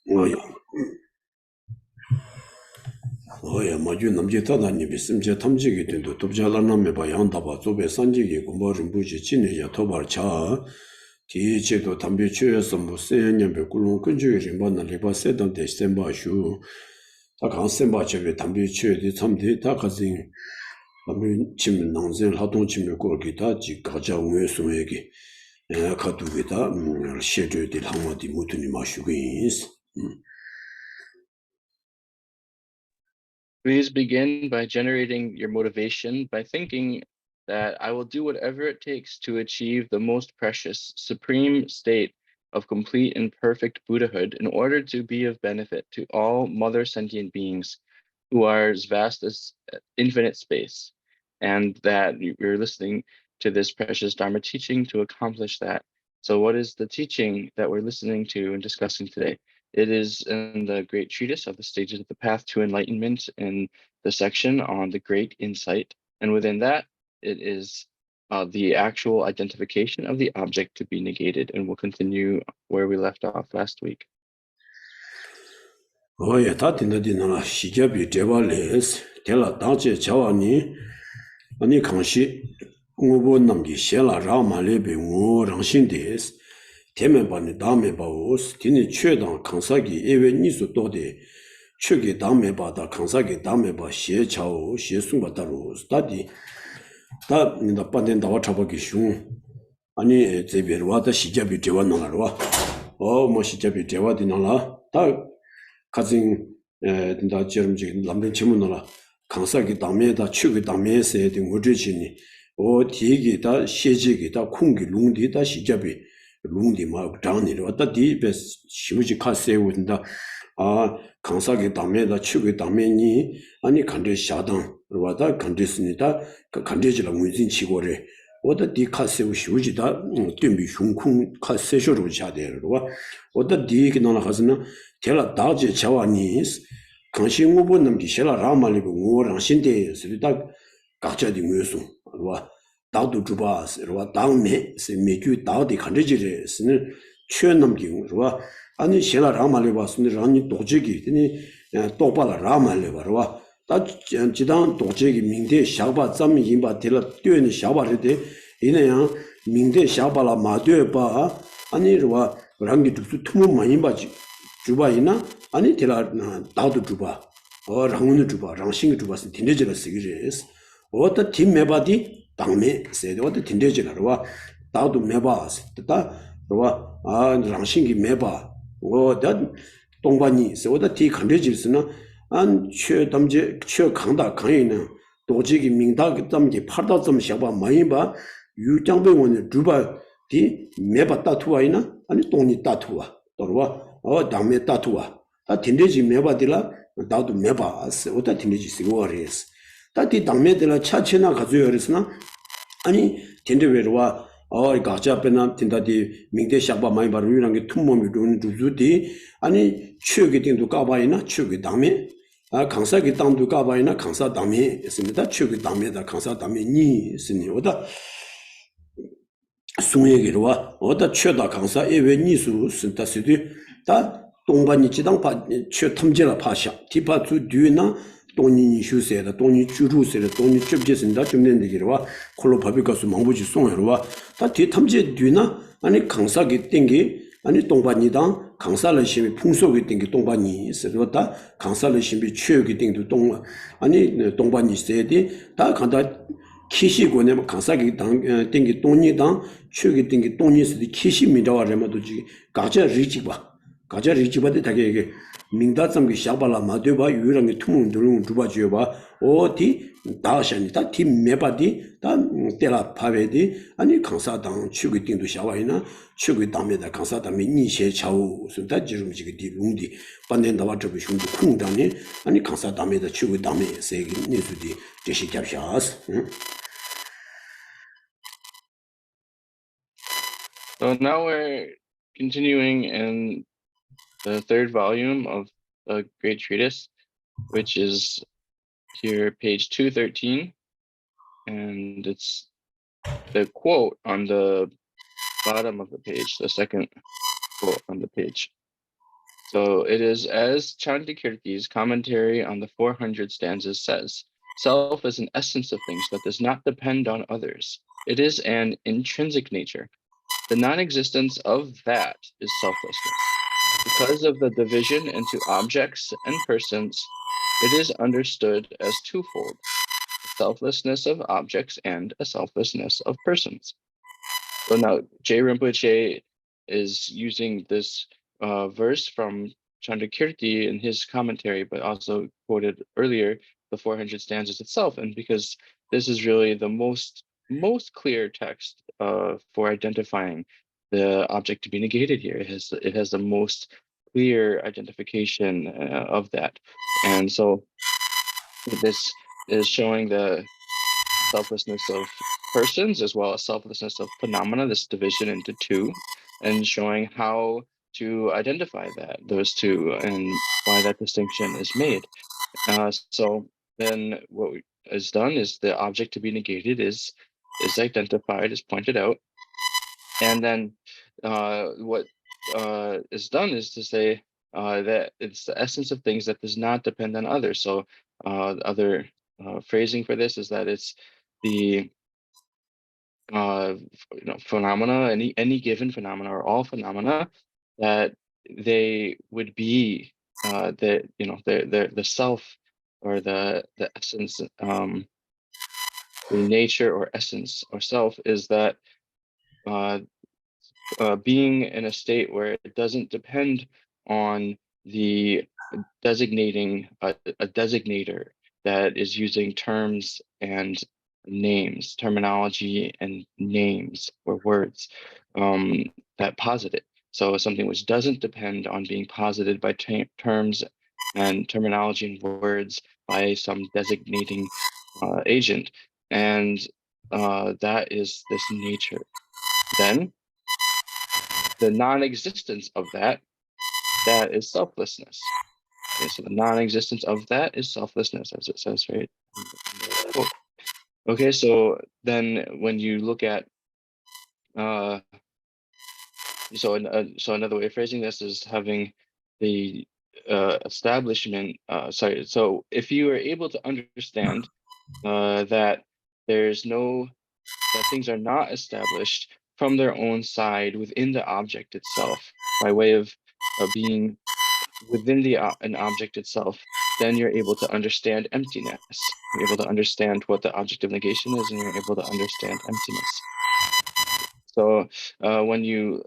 Oh yeah. Oh yeah, maju namje tada ni bisimje tamjigi tindu tupjala namme ba yanda ba zobe sanjigi gumba rinpoche chine ya tobar cha ti chedo tambi choya sambu senyambe kulung kunjugi rinpa na liba sedam de senpa shu ta kaan senpa chebe tambi choya di tamde ta kazing tambi chim nangzen ladong chime korgi ta ji gaja unwe sumegi kadugi ta shejo di langwa di mutuni ma shugins. Please begin by generating your motivation by thinking that I will do whatever it takes to achieve the most precious, supreme state of complete and perfect Buddhahood in order to be of benefit to all mother sentient beings who are as vast as infinite space, and that you're listening to this precious Dharma teaching to accomplish that. So, what is the teaching that we're listening to and discussing today? It is in the Great Treatise of the Stages of the Path to Enlightenment in the section on the Great Insight. And within that, it is the actual identification of the object to be negated. And we'll continue where we left off last week. Oh yeah, that in the dinner, she gave you Devales, tell a Dache Chawani, Ani Kanshi, Ubo Namgi Shela Rama Lebe, Ranshin days, Temebani Dame Baos, Tini Chedan, Kansagi, even Nisu Dode, Chugi Dame Bada, Kansagi Dame Ba, She Chao, She Sumbataros, Daddy, that in the Paden Dawachabaki Shun, Ani Zeberwata, she gave you Devanarwa, oh, Moshijabi Deva Dinala, that. 가진 다 저름지 남는 질문으로 강사기 담에다 추기 담에서 된 거지니 어 디기다 시지기다空기 룽디다 시잡이 룽디 막 장니로 왔다 디베 시무지 카세우인다 아 강사기 담에다 추기 담에니 아니 간데 샤당 와다 간데스니다 그 간데지라 무진 치고래 오다 디 카세우 시우지다 뜸비 흉쿵 카세쇼로 자대로 와 오다 디기 나나 가서는 tela daje chawanis kanshi ngubo namki shela ramaligo ngubo rangsinde sirida gakcha di nguyosu rwa dagdu juba rwa dangme se mekyu dagdi kandajire sini chwe namki rwa ani shela ramaligo sini rani dojegi tini tokpala ramaligo rwa da jidang dojegi mingde shakba zami yinba tela tuyeni shakba ride ina yang mingde shakba la ma tuyeba ani rwa rangi dupsu tumu ma yinba 주바이나 아니 테라 다도 주바 어 랑운의 주바 랑싱의 주바스 딘데지라 쓰기레스 어떤 팀 메바디 당메 세데 어떤 딘데지라와 다도 메바스 다 로와 아 랑싱기 메바 어다 동반이 세오다 디 컨데지스나 안 최담제 최강다 강이는 도지기 민다 담게 팔다 좀 샤바 많이 봐 유장병원의 주바 디 메바 따투와이나 아니 동니 따투와 또와 어 담에 따투와 다 딘데지 메바딜라 다도 메바스 오다 딘데지 시고레스 다디 담메들라 차체나 가져요르스나 아니 딘데베르와 어 가자페나 딘다디 밍데 샤바 많이 바로 유랑게 툼몸이 돈 주주디 아니 추기 딘도 까바이나 추기 담에 아 강사기 땅도 까바이나 강사 담에 있습니다 추기 담에다 강사 담에 니 있으니 오다 송예기로와 어다 최다 강사 에웨 니수 synthesis 다 동반이 지당 최 탐제라 파샤 디파투 뒤나 동니 휴세다 동니 주루세다 동니 접제선다 좀nen데기로와 콜로파비가스 망부지 송예로와 다 뒤탐제 뒤나 아니 강사기 땡기 아니 동반이당 강사를 심이 풍속이 땡기 동반이 있어다 강사를 심이 최역이 땡도 동 아니 동반이 있어야지 다 간다 키시고네 강사기 당 땡기 동니당 최기 땡기 동니스디 키시미다와레마도 지 가자 리지바 가자 리지바데 다게 이게 민다점기 샤발라 마데바 유랑이 투문들은 두바지요바 어디 다샤니 다티 메바디 다 때라 파베디 아니 강사당 최기 땡도 샤와이나 최기 담에다 강사담이 니셰 차우 순다 지름지기 디룽디 반된다와 저비 흉도 쿵다니 아니 강사담에다 최기 담에 세기 니수디 제시 잡샤스 So now we're continuing in the third volume of the Great Treatise, which is here, page 213. And it's the quote on the bottom of the page, the second quote on the page. So it is as Chandrakirti's commentary on the 400 stanzas says, self is an essence of things that does not depend on others. It is an intrinsic nature. The non-existence of that is selflessness. Because of the division into objects and persons, it is understood as twofold, a selflessness of objects and a selflessness of persons. So now J. Rinpoche is using this verse from Chandrakirti in his commentary, but also quoted earlier the 400 stanzas itself. And because this is really the most clear text for identifying the object to be negated here. It has the most clear identification of that. And so this is showing the selflessness of persons as well as selflessness of phenomena, this division into two, and showing how to identify those two and why that distinction is made. So then what is done is the object to be negated is identified, is pointed out, and then what is done is to say that it's the essence of things that does not depend on others. So other phrasing for this is that it's the phenomena, any given phenomena or all phenomena, that they would be the self or the essence, the nature or essence or self is that being in a state where it doesn't depend on the designating a designator that is using terms and names, terminology and names or words that posit it. So something which doesn't depend on being posited by terms and terminology and words by some designating agent. And that is this nature. Then the non-existence of that is selflessness. Okay, so the non-existence of that is selflessness, as it says right in the quote. Okay, so then when you look at so another way of phrasing this is having the establishment. So if you are able to understand that that things are not established from their own side within the object itself by way of being within an object itself, then you're able to understand emptiness. You're able to understand what the object of negation is, and you're able to understand emptiness. So when you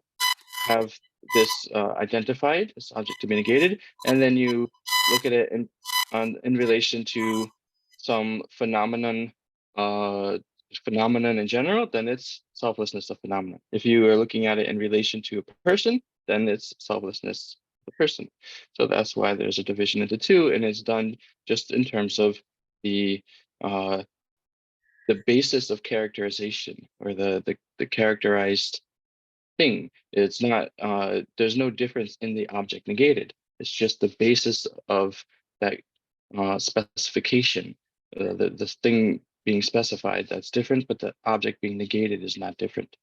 have this identified, this object to be negated, and then you look at it in relation to some phenomenon in general, then it's selflessness of phenomenon. If you are looking at it in relation to a person, then it's selflessness of the person. So that's why there's a division into two, and it's done just in terms of the basis of characterization, or the characterized thing. It's not there's no difference in the object negated. It's just the basis of that specification. The thing being specified, that's different, but the object being negated is not different.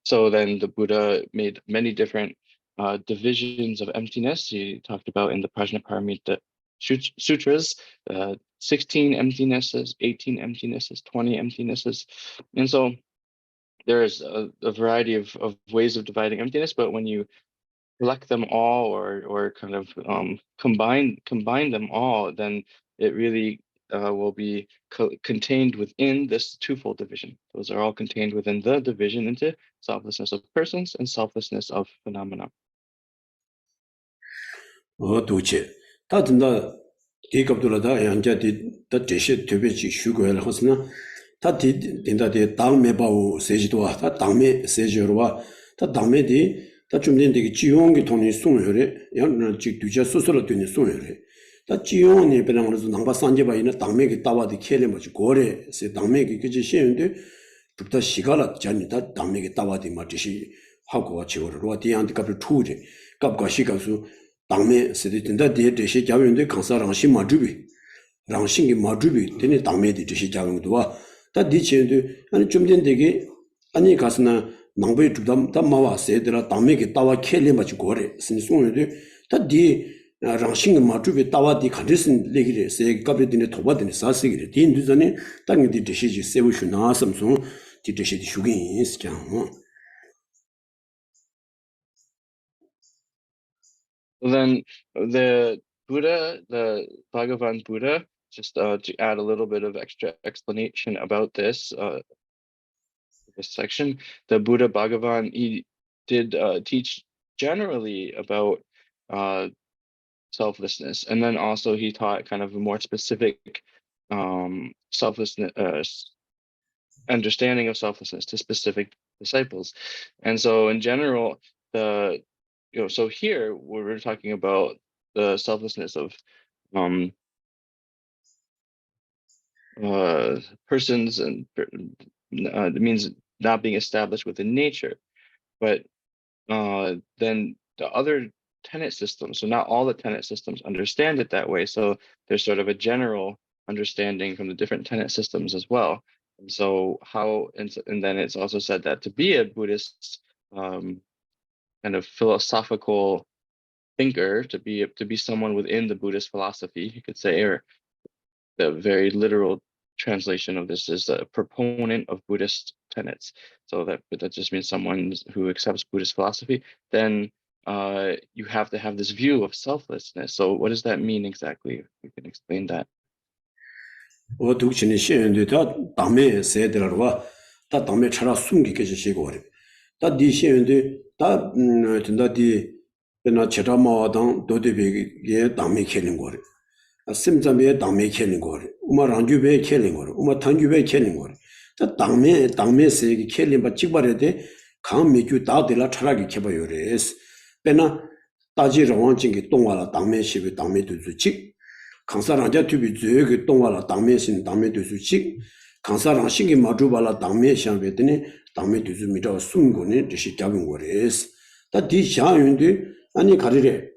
So then the Buddha made many different divisions of emptiness. He talked about in the Prajnaparamita Sutras, 16 emptinesses, 18 emptinesses, 20 emptinesses. And so there's a variety of ways of dividing emptiness, but when you collect them all or kind of combine them all, then it really will be contained within this twofold division. Those are all contained within the division into selflessness of persons and selflessness of phenomena. 도체 다 된다 디갑돌다 양자디 다 제시 되베지 슈고를 하스나 다 된다 데 당메 바우 세지도와 다 당메 세지로와 다 당메디 다 좀된데 지용기 돈이 송여래 양나 지 두자 소소로 되는 송여래 다 지용이 배랑으로서 남바 산제바 있는 당메기 따와디 켈레마지 고래 세 당메기 그지 시인데 부터 시가라 잔이다 당메기 따와디 마지시 하고와 지오르와 디안디 갑을 투제 갑과 시가수 당매 세대 된다 대시 자원인데 강사 랑신 마주비 랑신기 마주비 되네 당매디 대시 자원도 와다 디체도 아니 좀 된데게 아니 가스나 낭베 두담 담마와 세드라 당매기 따와 켈레 마치 고래 신송에도 다디 랑싱 마주베 따와디 간데슨 레기레 세 갑레디네 토바디네 사시기레 디 인두자니 땅디 디시지 세우슈나 삼송 디 디시디 슈긴 스짱 Then the Buddha, the Bhagavan Buddha, just to add a little bit of extra explanation about this section, the Buddha Bhagavan, he did teach generally about selflessness, and then also he taught kind of a more specific selflessness understanding of selflessness to specific disciples. And so in general, so here we're talking about the selflessness of persons, and it means not being established within nature. But then the other tenet systems, so not all the tenet systems understand it that way. So there's sort of a general understanding from the different tenet systems as well. And so and then it's also said that to be a Buddhist kind of philosophical thinker, to be someone within the Buddhist philosophy, you could say, or the very literal translation of this is a proponent of Buddhist tenets. So that just means someone who accepts Buddhist philosophy. Then you have to have this view of selflessness. So what does that mean exactly? If we can explain that. 독신이 시행돼 다 담에 세들어와 다 담에 차라 숨기게 지시고 다 디시행돼 다 된다디 베나 제라마당 도데베게 담에 켈린 거래 심자메 담에 켈린 거래 우마 랑주베 켈린 거래 우마 탄주베 켈린 거래 다 담에 세게 켈린 바 찍바래데 강미주 다들라 차라게 켜봐요레스 베나 따지 러원징게 동화라 담에 시비 담에 두주직 강사랑자 투비 그 동화라 당면신 당면 되수직 강사랑 신기 마주발라 당면 샹베드니 당면 되수미다 숨고니 뜻이 잡은 거레스 다 디샤윤데 아니 가리래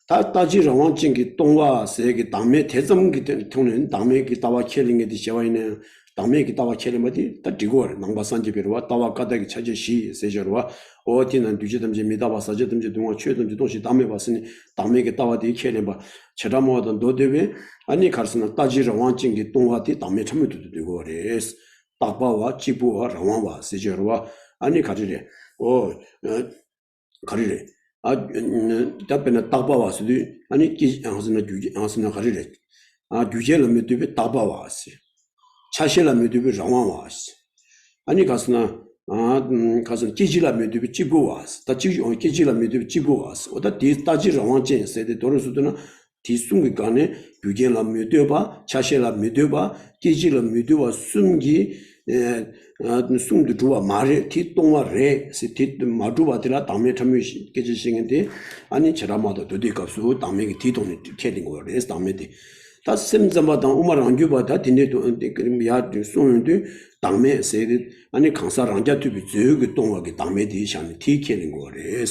다 따지랑 진기 동화 세계 당면 대점기 통는 당면기 따와 켈링에 디셔와이네 당면기 따와 켈링마디 다 디고 남바산지비로와 따와 가다기 차제시 세저로와 어디는 뒤지든지 미다바사지든지 동화 최든지 도시 담에 봤으니 담에게 따와디 켈링바 제라모던 노데베 아니 가르스나 따지랑 왕진기 동화디 담에 참여도 되고 그래스 따바와 지부와 라왕와 세저로와 아니 가리래 가리래 답변은 따바와스도 아니 기 항스나 가리래 규제를 메드베 따바와스 차실라 메드베 라왕와스 아니 가스나 가서 기지라 메드베 지부와스 다 기지라 메드베 지부와스 오다 디 따지랑 왕진 세데 도르스도나 디숭기 간에 규제라 메드바 차실라 메드바 기지라 메드바 숨기 숨도 좋아 말에 뒤동화래 시티 마주바들아 담에 참여 깨지시는데 아니 제라마도 도디값수 담에 뒤동이 캐린 거래 담에디 다 셈자마다 우마랑 규바다 딘데도 그림이야 소는데 담에 세리 아니 강사랑자 투비 저기 동화기 담에디 샤니 티캐린 거래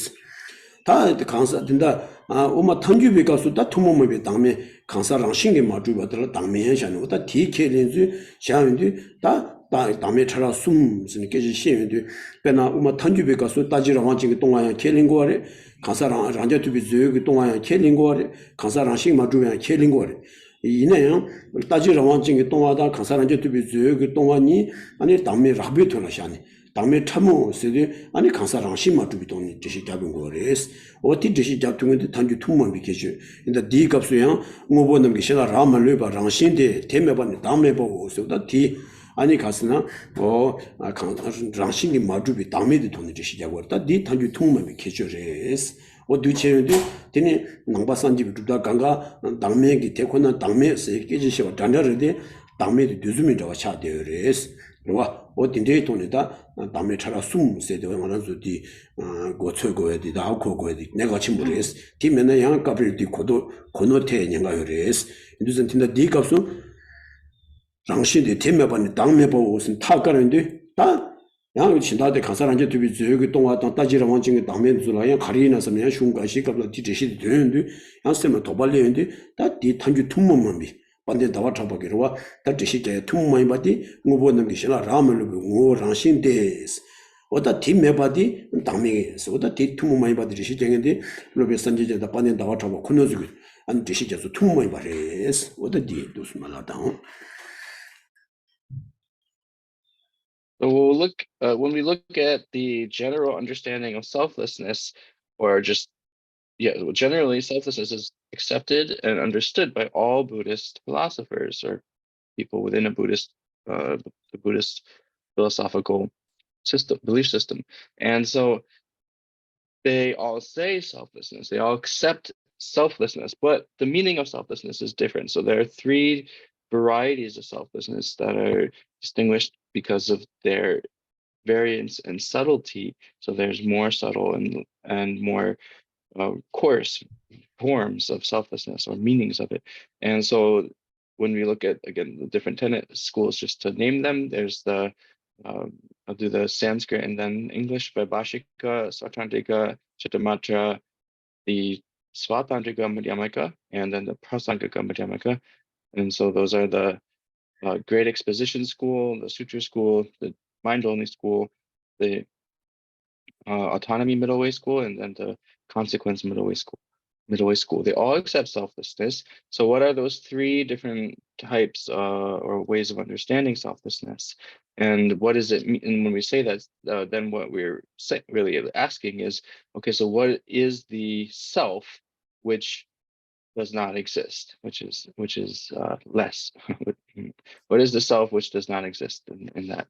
다 강사 된다 우마 탄주비 가수 다 투모모비 담에 강사랑 신기 마주바들 담에 샤니 다 티캐린지 샤인데 다 담에 차라 숨스니 깨지 시행인데 배나 우마 탄주비 가수 따지랑 왕진기 동화야 캐린 거래 강사랑 랑자 투비 저기 동화야 캐린 거래 강사랑 신기 마주야 캐린 거래 이내요 따지랑 왕진기 동화다 강사랑 투비 저기 동화니 아니 담에 라비토나 샤니 담에 참모 세데 아니 강사랑 신마 투비 돈이 뜻이 잡은 거래스 어디 뜻이 잡통인데 단주 통만 비켜줘 근데 디 값수야 뭐 보는 게 싫어 라만을 봐 랑신데 대매반 담에 보고 있어다 디 아니 가스나 랑신기 마주비 담에도 돈이 뜻이 잡았다 디 단주 통만 비켜줘레스 어두체인데 되니 남바산집이 두다 강가 담매기 대코나 담매에서 깨지시와 단절인데 담매도 düzüm이 저가 차되어레스 와 어딘데 돈이다 담에 차라 숨세도 말한서디 고쳐고야디 나고고야디 내가 침부레스 디면은 양값을 디고도 고노테 년가요레스 인도선 tinda 디값수 랑신데 테메반이 당매보 무슨 타가는데 다 양이 친다데 가사란제 두비 저기 동화당 따지라 원징의 당면 줄아야 가리나서 그냥 슝가시 갑라 디제시 되는데 양세면 도발려는데 다디 탄주 tummom만비 반대 다와 잡아기로와 다지시게 tum모이 바디 무보는 게 싫어 라면을 고 랑신데스 오다 팀메바디 당명에서 오다 디 투모 많이 받으리 시정인데 로베 선지제다 빠낸 나와 잡아 코너주고 안 드시져서 투모 많이 받으레스 오다 디 도스 말하다. So we'll look when we look at the general understanding of selflessness, or just generally selflessness is accepted and understood by all Buddhist philosophers or people within a Buddhist the Buddhist philosophical belief system. And so they all say selflessness, they all accept selflessness, but the meaning of selflessness is different. So there are three varieties of selflessness that are distinguished because of their variance and subtlety. So there's more subtle and more coarse forms of selflessness or meanings of it. And so when we look at, again, the different tenet schools, just to name them, there's the I'll do the Sanskrit and then English: Vaibhashika, Sautrantika, Chittamatra, the Svatantrika Madhyamaka, and then the Prasangika Madhyamaka. And so those are the Great Exposition School, the Sutra School, the Mind-Only School, the Autonomy Middle Way School, and then the Consequence Middle Way School. They all accept selflessness. So what are those three different types or ways of understanding selflessness? And what does it mean? And when we say that, then what we're really asking is, okay, so what is the self which does not exist, which is less? What is the self which does not exist in that?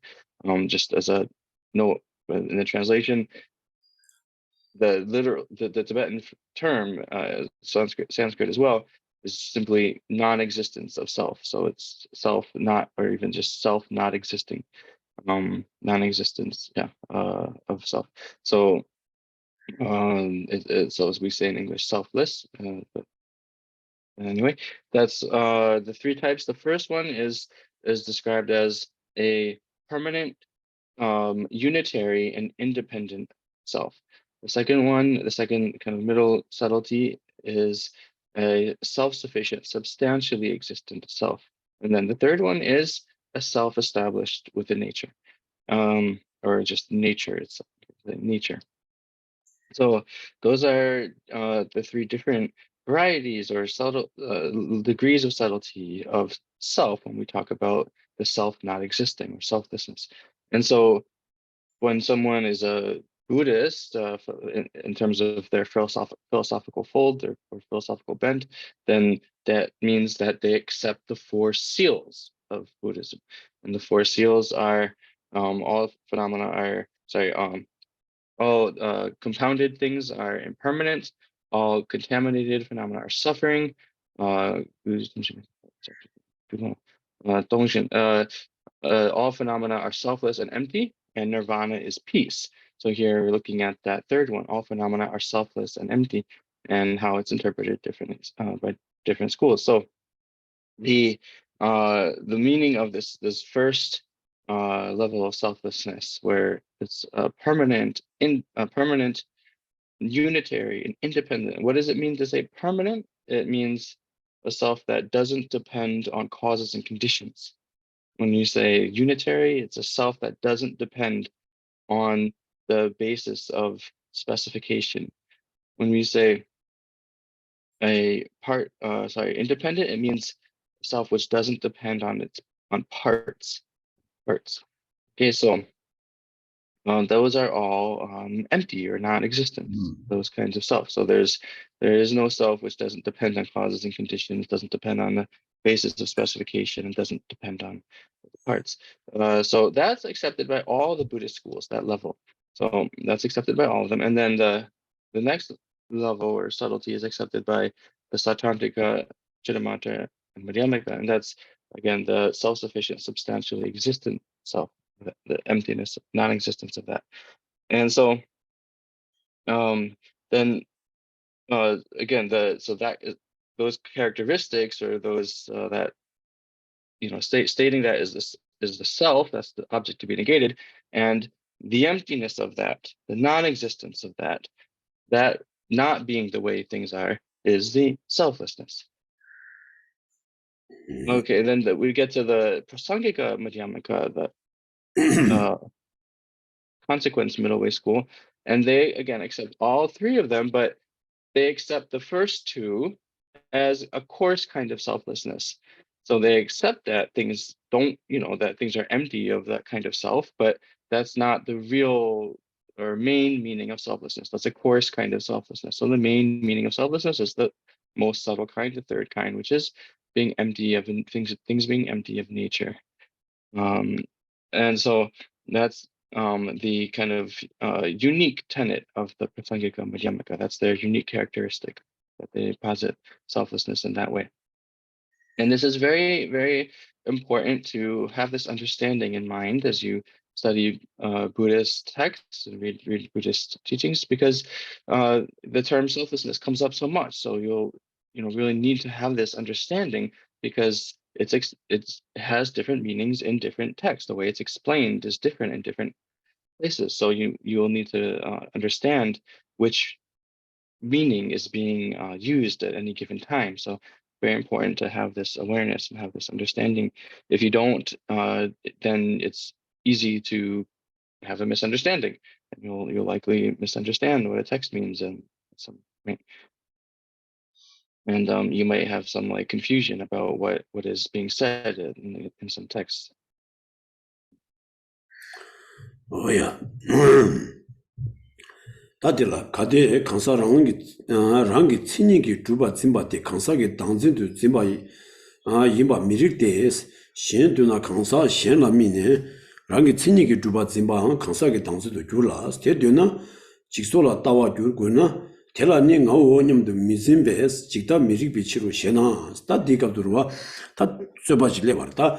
Just as a note in the translation, the Tibetan term, Sanskrit as well, is simply non-existence of self. So it's self not, or even just self not existing, non-existence, of self. So so as we say in English, selfless. But anyway, that's the three types. The first one is described as a permanent, unitary and independent self. The second kind of middle subtlety, is a self-sufficient, substantially existent self. And then the third one is a self-established within nature, or just nature itself, nature. So those are the three different varieties or subtle degrees of subtlety of self when we talk about the self not existing or selflessness. And so when someone is a Buddhist, in terms of their philosophical fold or philosophical bent, then that means that they accept the four seals of Buddhism. And the four seals are all phenomena are, all compounded things are impermanent, all contaminated phenomena are suffering, all phenomena are selfless and empty, and nirvana is peace. So here we're looking at that third one: all phenomena are selfless and empty, and how it's interpreted differently by different schools. So the meaning of this first level of selflessness, where it's permanent, unitary, and independent. What does it mean to say permanent? It means a self that doesn't depend on causes and conditions. When you say unitary, it's a self that doesn't depend on the basis of specification. When we say independent, it means self which doesn't depend on parts. Okay, so those are all empty or non-existent, those kinds of self. So there is no self which doesn't depend on causes and conditions, doesn't depend on the basis of specification, and doesn't depend on parts. So that's accepted by all the Buddhist schools, that level. So that's accepted by all of them. And then the next level or subtlety is accepted by the Sautrantika, Chittamatra, and Madhyamaka. And that's, again, the self-sufficient, substantially existent self, the emptiness, non-existence of that. And so then again, those characteristics, or those that, stating that is the self, that's the object to be negated, and the emptiness of that, the non-existence of that not being the way things are, is the selflessness. Okay, then we get to the Prasangika Madhyamaka, the consequence middle way school, and they again accept all three of them, but they accept the first two as a coarse kind of selflessness. So they accept that things don't, that things are empty of that kind of self, but that's not the real or main meaning of selflessness. That's a coarse kind of selflessness. So the main meaning of selflessness is the most subtle kind, the third kind, which is being empty of things being empty of nature. And so that's the kind of unique tenet of the Prasangika Madhyamaka. That's their unique characteristic, that they posit selflessness in that way. And this is very, very important to have this understanding in mind as you study Buddhist texts and read Buddhist teachings, because the term selflessness comes up so much. So you'll really need to have this understanding, because it has different meanings in different texts. The way it's explained is different in different places. So you'll need to understand which meaning is being used at any given time. So very important to have this awareness and have this understanding. If you don't, then it's easy to have a misunderstanding, and you'll likely misunderstand what a text means in some point. And you might have some like confusion about what is being said in some texts. Oh yeah. 다들라 가데 강사 랑기 친이기 주바 짐바데 강사게 당진도 짐바이 이바 미릭데스 신도나 강사 신라미네 랑기 친이기 주바 짐바 강사게 당진도 줄라 스테드나 직소라 따와 줄고나 텔라니 나오님도 미진베스 직다 미릭 비치로 셴나 스타디가 들어와 다 쇠바질레 말다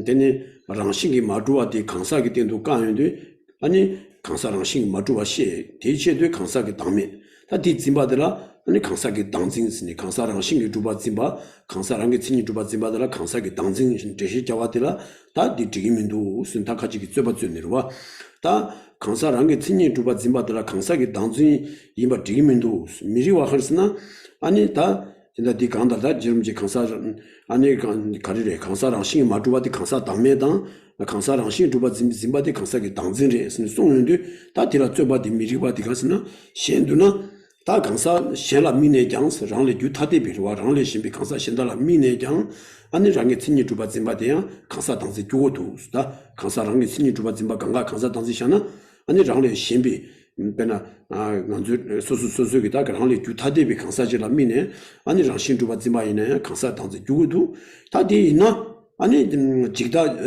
데니 랑싱기 마주와디 강사게 된도 까는데 아니 강사랑 신 마주와 시 대체도 강사게 당면 다디 짐바들라 아니 강사게 당진스니 강사랑 신기 주바 짐바 강사랑게 친이 주바 짐바들라 강사게 당진 대시 자와들라 다디 지기민도 순탁하지기 쯧바쯧니로와 다 강사랑게 친이 주바 짐바들라 강사게 당진 이마 지기민도 미리와 할스나 아니 다 진짜 디 간다다 지름지 강사 아니 가리래 강사랑 신 마주와디 강사 당면당 강사랑 신 주바 짐바디 강사게 당진레 송는데 다 디라 쯧바디 미리바디 가스나 신두나 다 강사 셴라 미네 장스 랑레 주타데 비르와 랑레 신비 강사 신달라 미네 장 아니 랑게 친니 주바 짐바디야 강사 당지 주고도 다 강사랑게 친니 주바 짐바 강가 강사 당지 샤나 아니 랑레 신비 베나 난주 소소소소기다 랑레 주타데 비 강사지라 미네 아니 랑 신주바 짐바이네 강사 당지 주고도 다디나 아니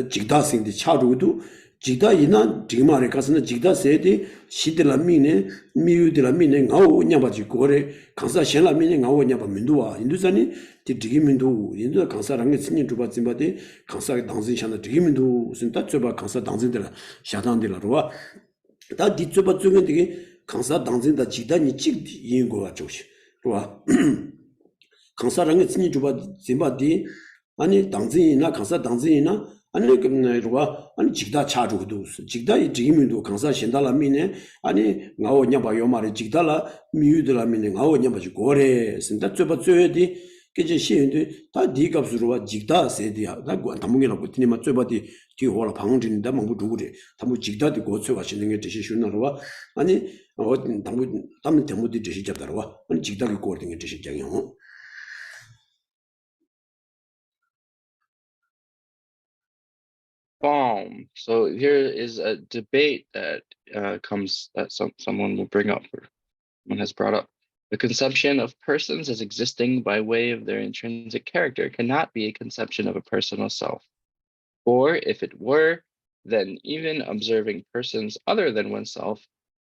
직다생디 차루도 직다이나 지마레 가서는 직다세디 시들라미네 미유들라미네 나오 냐바지 고래 강사 셴라미네 나오 냐바 민두와 인두산이 디기민두 인두 강사랑게 신인 주바 짐바데 강사 당진 샤나 디기민두 순다 쯧바 강사 당진들 샤단들라로와 다 디쯧바 쪽에 되게 강사 당진다 직다니 직 인고가 좋시 로와 강사랑게 신인 주바 짐바디 아니 당진이나 강사 당진이나 아니 그러와 아니 직다 차주도 직다 지기민도 강사 신달라미네 아니 나오냐 봐요 말에 직달라 미유들라미네 나오냐 봐지 고래 신다 쯧바 쯧에디 그제 시인데 다 디갑스로와 직다 세디야 다 담문이라고 티니마 쯧바디 뒤호라 방진다 망부 두고래 담부 직다디 고쳐가 시는 게 대시 슈나로와 아니 담문 대모디 대시 잡다로와 아니 직다기 고르는 게 대시 장이요 So here is a debate that someone will bring up, or someone has brought up. The conception of persons as existing by way of their intrinsic character cannot be a conception of a personal self. Or if it were, then even observing persons other than oneself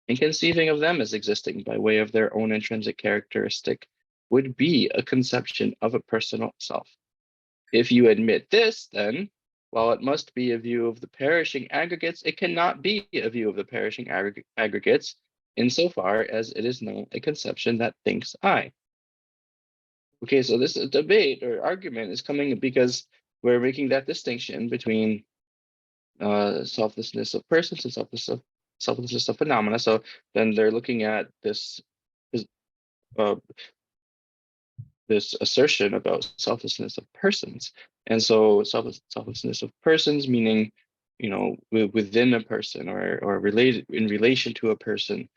and conceiving of them as existing by way of their own intrinsic characteristic would be a conception of a personal self. If you admit this, then while it must be a view of the perishing aggregates, it cannot be a view of the perishing aggregates insofar as it is not a conception that thinks I. Okay, so this debate or argument is coming because we're making that distinction between selflessness of persons and selflessness of phenomena. So then they're looking at this assertion about selflessness of persons. And so selflessness of persons, meaning within a person or related in relation to a person,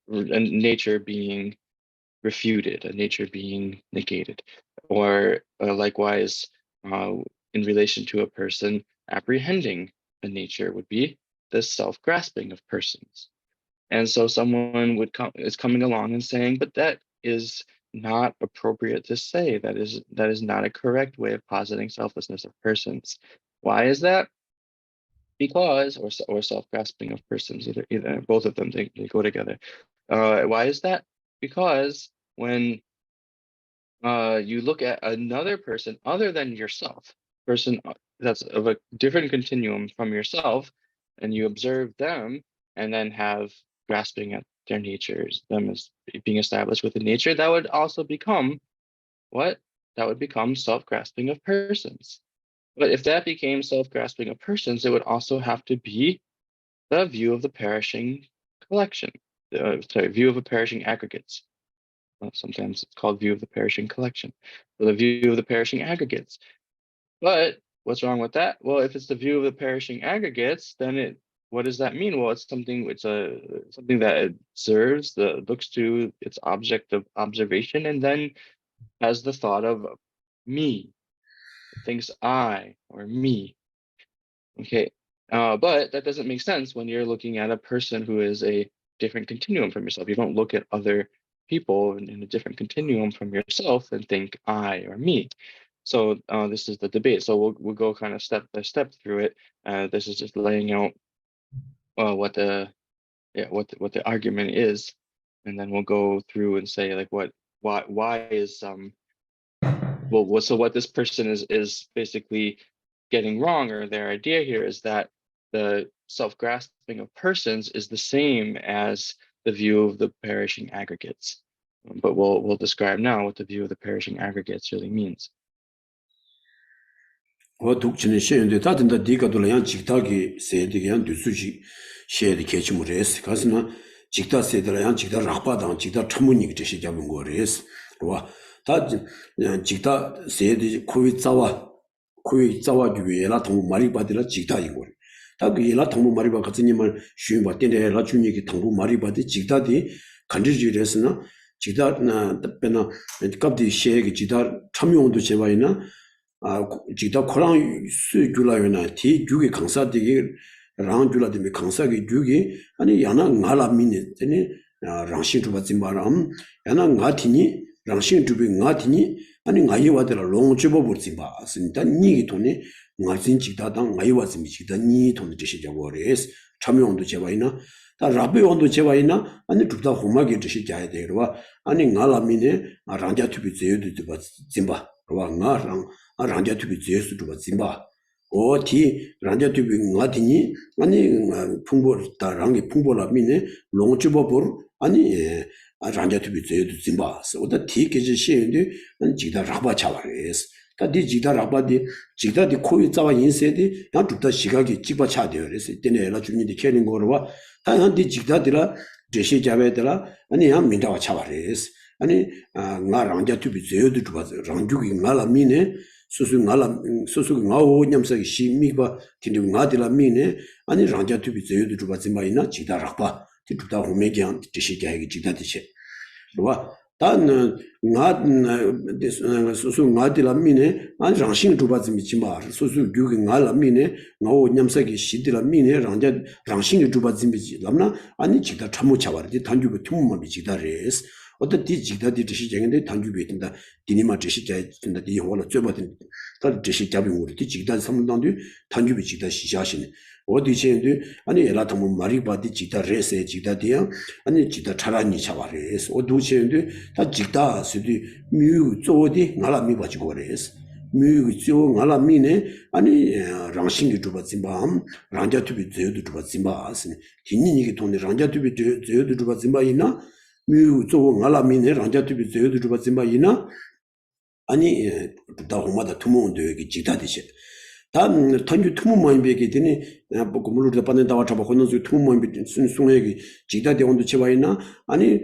a nature being refuted, a nature being negated, or likewise in relation to a person apprehending a nature would be the self-grasping of persons. And so someone is coming along and saying, but that is not appropriate to say. That is not a correct way of positing selflessness of persons. Why is that? Because, or self-grasping of persons, either both of them, they go together. Why is that? Because when you look at another person other than yourself, person that's of a different continuum from yourself, and you observe them and then have grasping at their natures, them as being established within nature, that would also become what? That would become self-grasping of persons. But if that became self-grasping of persons, it would also have to be the view of the perishing collection, view of a perishing aggregates. Sometimes it's called view of the perishing collection, or the view of the perishing aggregates. But what's wrong with that? Well, if it's the view of the perishing aggregates, then what does that mean? Well, it's something that observes, looks to its object of observation, and then has the thought of me, thinks I or me. Okay, but that doesn't make sense when you're looking at a person who is a different continuum from yourself. You don't look at other people in a different continuum from yourself and think I or me. So this is the debate. So we'll go kind of step by step through it. This is just laying out what the argument is, and then we'll go through and say like why is so what this person is basically getting wrong, or their idea here is that the self-grasping of persons is the same as the view of the perishing aggregates. But we'll describe now what the view of the perishing aggregates really means. 독진의 시행돼 다든다 디가도라 양 직다기 세디게 양 두수지 시에디 개치무레스 가스나 직다 세들라 양 직다 라바당 직다 천문이 뜻이 잡은 거레스 다 직다 세디 코위 자와 주에라 동 말이 받으라 직다인 거 다그 예라 동 말이 받 같은 님을 쉬운 받는데 라 주니기 동 말이 받이 직다디 간지지레스나 직다 나 답변나 갑디 시에기 직다 참용도 제바이나 직다 코랑 수줄라요나 티 주기 강사되게 랑줄라데미 강사게 주기 아니 야나 나라미네 되니 랑신 주바지 마람 야나 나티니 랑신 주비 나티니 아니 나이와들 롱주버 보지 마 진짜 니 돈이 나진 직다당 나이와지 미직다 니 돈이 되시자고레스 참용도 제바이나 다 라베온도 제바이나 아니 둘다 호마게 되시자야 되로와 아니 나라미네 랑자 투비 제유도 짐바 와 나랑 랑자 투비 제수 두바 짐바 오티 랑자 투비 나티니 아니 풍보다 랑이 풍보라 미네 롱주버보 아니 랑자 투비 제도 짐바 오다 티케지 시엔데 아니 지다 라바 차와레스 다디 지다 라바디 지다디 코이 자와 인세디 양 둘다 시각이 찍바 차되어레스 때네라 주민이 캐는 거로와 다한디 지다디라 제시 자베들라 아니 양 민다와 차와레스 아니 nga rangja tubi zeyo du tuba rangjugi nga la mine susu nga o nyamsagi shi mikba tindi nga di la mine ani rangja tubi zeyo du tuba zimba ina jida rakpa ti tuta humegi yang tishi kyahegi jida tishe rwa ta nga susu nga di la mine ani rangshin tuba zimbi jimba susu gyugi nga la mine nga o nyamsagi shi di la mine rangshin tuba zimbi lamna ani jida chamu chawari di tanjubi tumumami jida res 어떤 디지다 디시 정인데 단주비 된다 디니마 디시 된다 디 호라 쩨바든 다 디시 잡이 우리 디지다 삼단도 단주비 지다 시샤신 어디 제인데 아니 에라 통문 말이 바디 지다 레세 지다디야 아니 지다 차라니 차바레스 어디 제인데 다 지다 스디 뮤 조디 나라미 바지고 레스 뮤 조 나라미네 아니 랑싱이 두바짐밤 랑자투비 제도 두바짐바스 디니니게 돈이 랑자투비 제도 두바짐바이나 뮤 조고 알아미네 랑자투비 제도 주바지마 이나 아니 다 홍마다 투모운도 여기 지다디시 단 탄주 투모만비게 되니 고물을 받는 다와 잡아 혼는 투모만비 순송에게 지다대 온도 채와이나 아니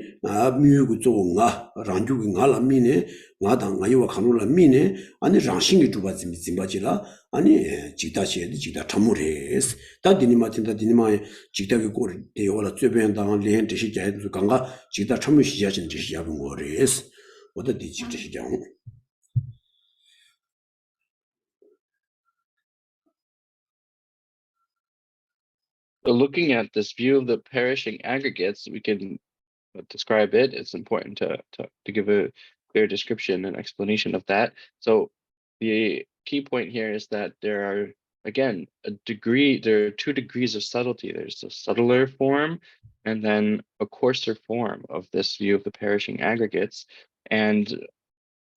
미유고 조가 란주고 나라미네 나당 아이와 가노라 미네 아니 랑싱이 두바지 짐바지라 아니 지다시에도 지다 참무레스 다디니 마틴다 디니마 지다게 고리 대오라 쩨변당 레한 뜻이 자이도 강가 지다 참무 시자진 뜻이 잡은 거레스 어디 지다 시장 So looking at this view of the perishing aggregates, we can describe it. It's important to give a clear description and explanation of that. So the key point here is that there are, again, there are 2 degrees of subtlety. There's a subtler form and then a coarser form of this view of the perishing aggregates. And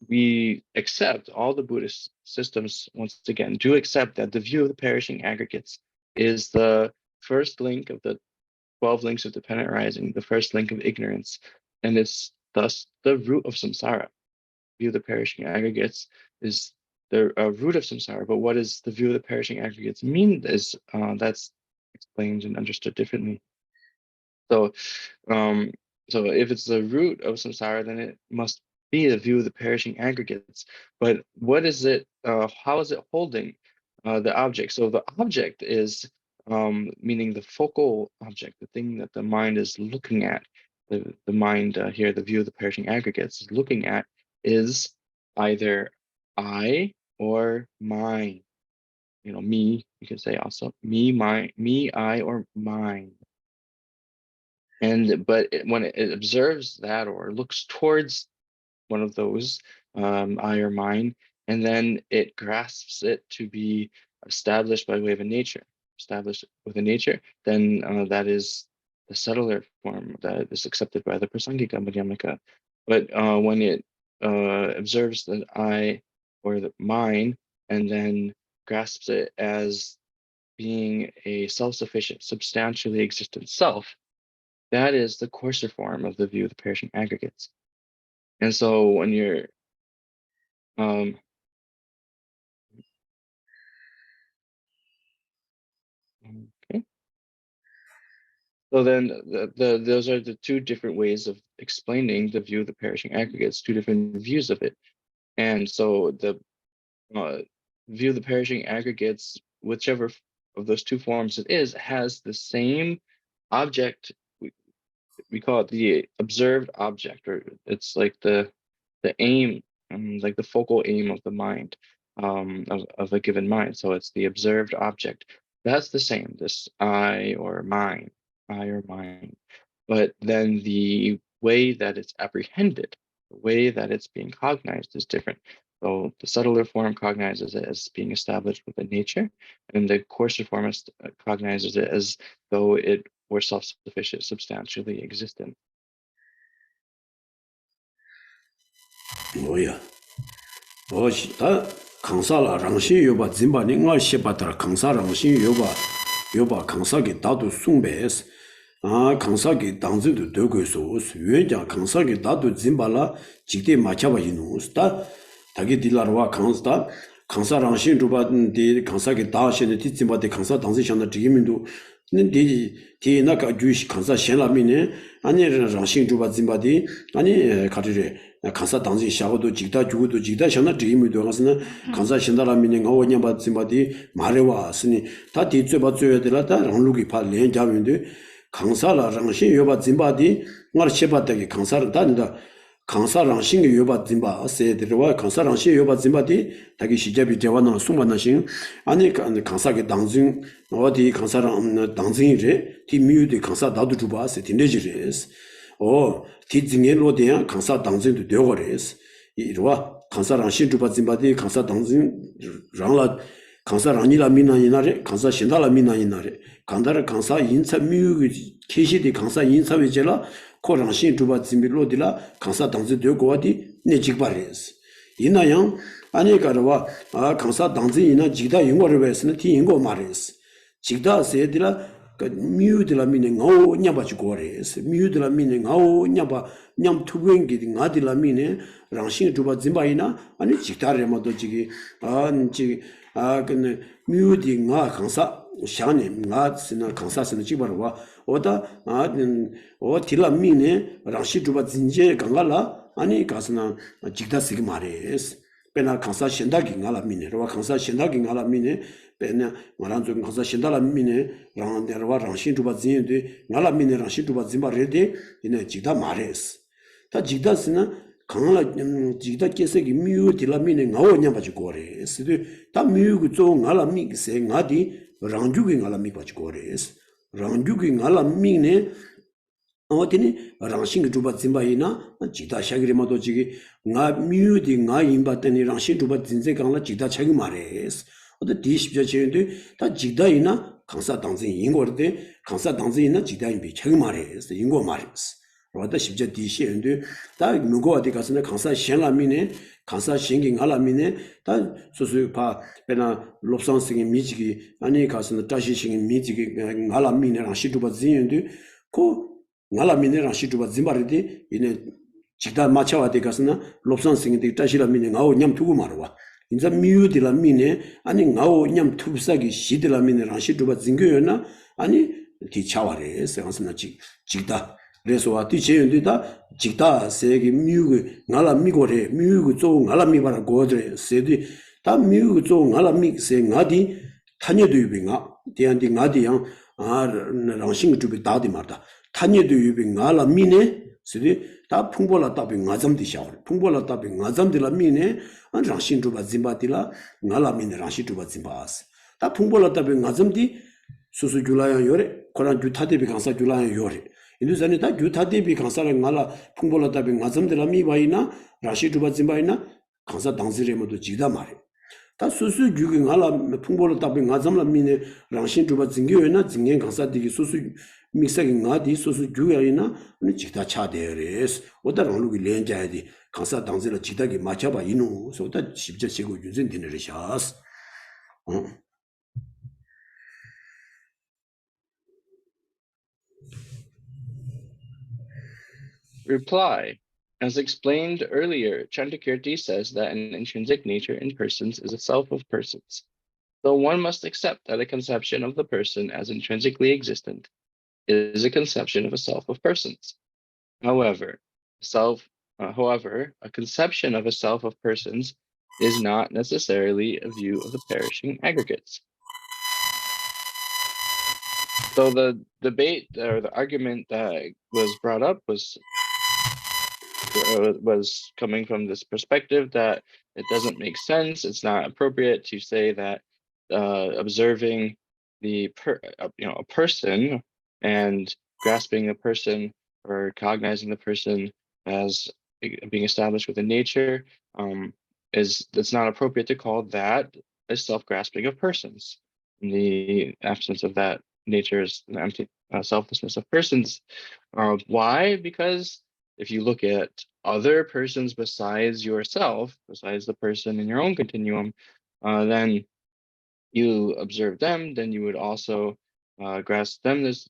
we accept, all the Buddhist systems, once again, do accept that the view of the perishing aggregates is the first link of the 12 links of dependent arising, the first link of ignorance, and it's thus the root of samsara. View of the perishing aggregates is the root of samsara, but what does the view of the perishing aggregates mean is that's explained and understood differently. So, so if it's the root of samsara, then it must be the view of the perishing aggregates. But what is it? How is it holding the object? So the object is meaning the focal object, the thing that the mind is looking at. The mind here, the view of the perishing aggregates is looking at is either I or mine. You know, me. You can say also me, mine, me, I, or mine. And when it observes that or looks towards one of those, I or mine, and then it grasps it to be established by way of a nature, established with a nature, then that is the subtler form that is accepted by the Prasangika Madhyamaka. But when it observes the I or the mine and then grasps it as being a self-sufficient, substantially existent self, that is the coarser form of the view of the perishing aggregates. And so when you're okay. So then those are the 2 different ways of explaining the view of the perishing aggregates, 2 different views of it. And so the view of the perishing aggregates, whichever of those 2 forms it is, has the same object. We call it the observed object, or it's like the aim, like the focal aim of the mind, of a given mind. So it's the observed object. That's the same, this I or mine, But then the way that it's apprehended, the way that it's being cognized is different. So the subtler form cognizes it as being established with a nature, and the coarser form cognizes it as though it were self-sufficient, substantially existent. 뭐야 다 강사라 랑시 요바 짐바니 nga shebatara 강사 랑시 요바 강사기 다도 숭베스 강사기 당즈도 되고서 유엔자 강사기 다도 짐발라 직대 마차바 이누스 다 다기 딜라르와 강사 랑시 주바디 강사기 다시네 티짐바디 강사 당즈샹나 지기민도 디 나가 주시 강사 셴라미네 아니 랑시 주바 짐바디 아니 가르레 강사 당시 샤고도 직다 주고도 직다 샤나 드림이도 가서는 강사 신다라미는 어원냐 받지마디 말해와 쓰니 다 뒤쪽에 줘야 되라다 랑루기 팔레 잡인데 강사라 랑신 요바 짐바디 말 셰바다기 강사를 다니다 강사 랑신 요바 짐바 세들와 강사 랑신 요바 짐바디 다기 시제비 대화나 수만나신 아니 강사게 당진 어디 강사랑 당진이래 디미유디 강사 나도 주바 세틴데지레스 디징엘로데야 강사 당진도 되어거레스 이르와 강사랑 신주받진바디 강사 당진 랑라 강사 랑니라 미나이나레 강사 신달라 미나이나레 간다라 강사 인사 미유기 케시디 강사 인사위제라 코랑 신주받진빌로디라 강사 당진 되고와디 네직바레스 이나양 아니가르와 강사 당진이나 지다 용어를 외스는 티 인고 말레스 직다 세디라 뮤드라 미네 ngao nyamba chigores 뮤드라 미네 ngao nyamba nyam tuwengi ngadila 미네 랑싱 두바 짐바이나 아니 직다레마도 지기 아지 근데 뮤디 nga 강사 샤니 nga 스나 강사스는 지바르와 오다 오 딜라 미네 랑시 두바 진제 강갈라 아니 가스나 직다스기 말레스 베나 강사 신다기 ngala 미네 로 강사 신다기 ngala 미네 베나 마란조 강사 신다라 미네 랑데르와 랑신 두바 진데 ngala 미네 랑신 두바 짐바레데 이네 직다 말레스 다 직다스나 강라 직다 계색이 뮤딜라 미네 ngao 냠바지 고레스 다 뮤고 조 ngala 미세 ngadi 랑주기 ngala 미바지 고레스 랑주기 ngala 미네 어디니 랑싱 두바 짐바이나 지다 샤기레마도 지기 nga 뮤디 nga 임바테니 랑싱 두바 진제 강라 지다 차기 말레스 어디 디십자 제인데 다 지다이나 강사 당진 인고르데 강사 당진이나 지다인비 차기 말레스 인고 말레스 로다 십자 디시인데 다 누구 어디 가서는 강사 셴라미네 강사 셴기 알라미네 다 소소 파 베나 롭산스기 미지기 아니 가서는 다시싱이 미지기 알라미네랑 시두바 진인데 고 알라미네랑 시두바 짐바르디 이네 지다 마차와디 가서는 롭산스기 다시라미네 나오 냠 두고 말와 인자 미우디라 미네 아니 나오 냠 투사기 시디라 미네랑 시두바 진교였나 아니 디차와레스 가서는 지다 그래서 와티 제인데다 직다 세기 뮤그 나라 미고레 뮤그 조 나라 미바라 고드레 세디 다 뮤그 조 나라 미세 나디 타녀도 유빙아 대한디 나디양 랑싱 주비 다디 말다 타녀도 유빙 나라 미네 세디 다 풍볼라 답이 나잠디 샤워 풍볼라 답이 나잠디라 미네 랑싱 주바 짐바디라 나라 미네 랑싱 주바 짐바스 다 풍볼라 답이 나잠디 수수 줄라야 요레 코란 주타데비 강사 줄라야 요레 인도산에 다 규타데비 강사랑 말라 풍볼라다비 나점들아 미바이나 라시 두바 짐바이나 강사 당지레모도 지다 말이 다 수수 규기 말라 풍볼라다비 나점라 미네 랑신 두바 진교에나 진행 강사디기 수수 믹사기 나디 수수 규야이나 니 지다 차데레스 오다랑루기 렌자야디 강사 당지라 지다기 마차바 이노 소다 십자 제고 윤센디네르샤스 Reply. As explained earlier, Chandrakirti says that an intrinsic nature in persons is a self of persons. So one must accept that a conception of the person as intrinsically existent is a conception of a self of persons. However, a conception of a self of persons is not necessarily a view of the perishing aggregates. So the debate or the argument that was brought up was coming from this perspective that it doesn't make sense. It's not appropriate to say that observing a person and grasping a person or cognizing the person as being established within nature it's not appropriate to call that a self-grasping of persons. In the absence of that nature is the empty selflessness of persons. Why? Because if you look at other persons besides yourself, besides the person in your own continuum, then you observe them, then you would also grasp them as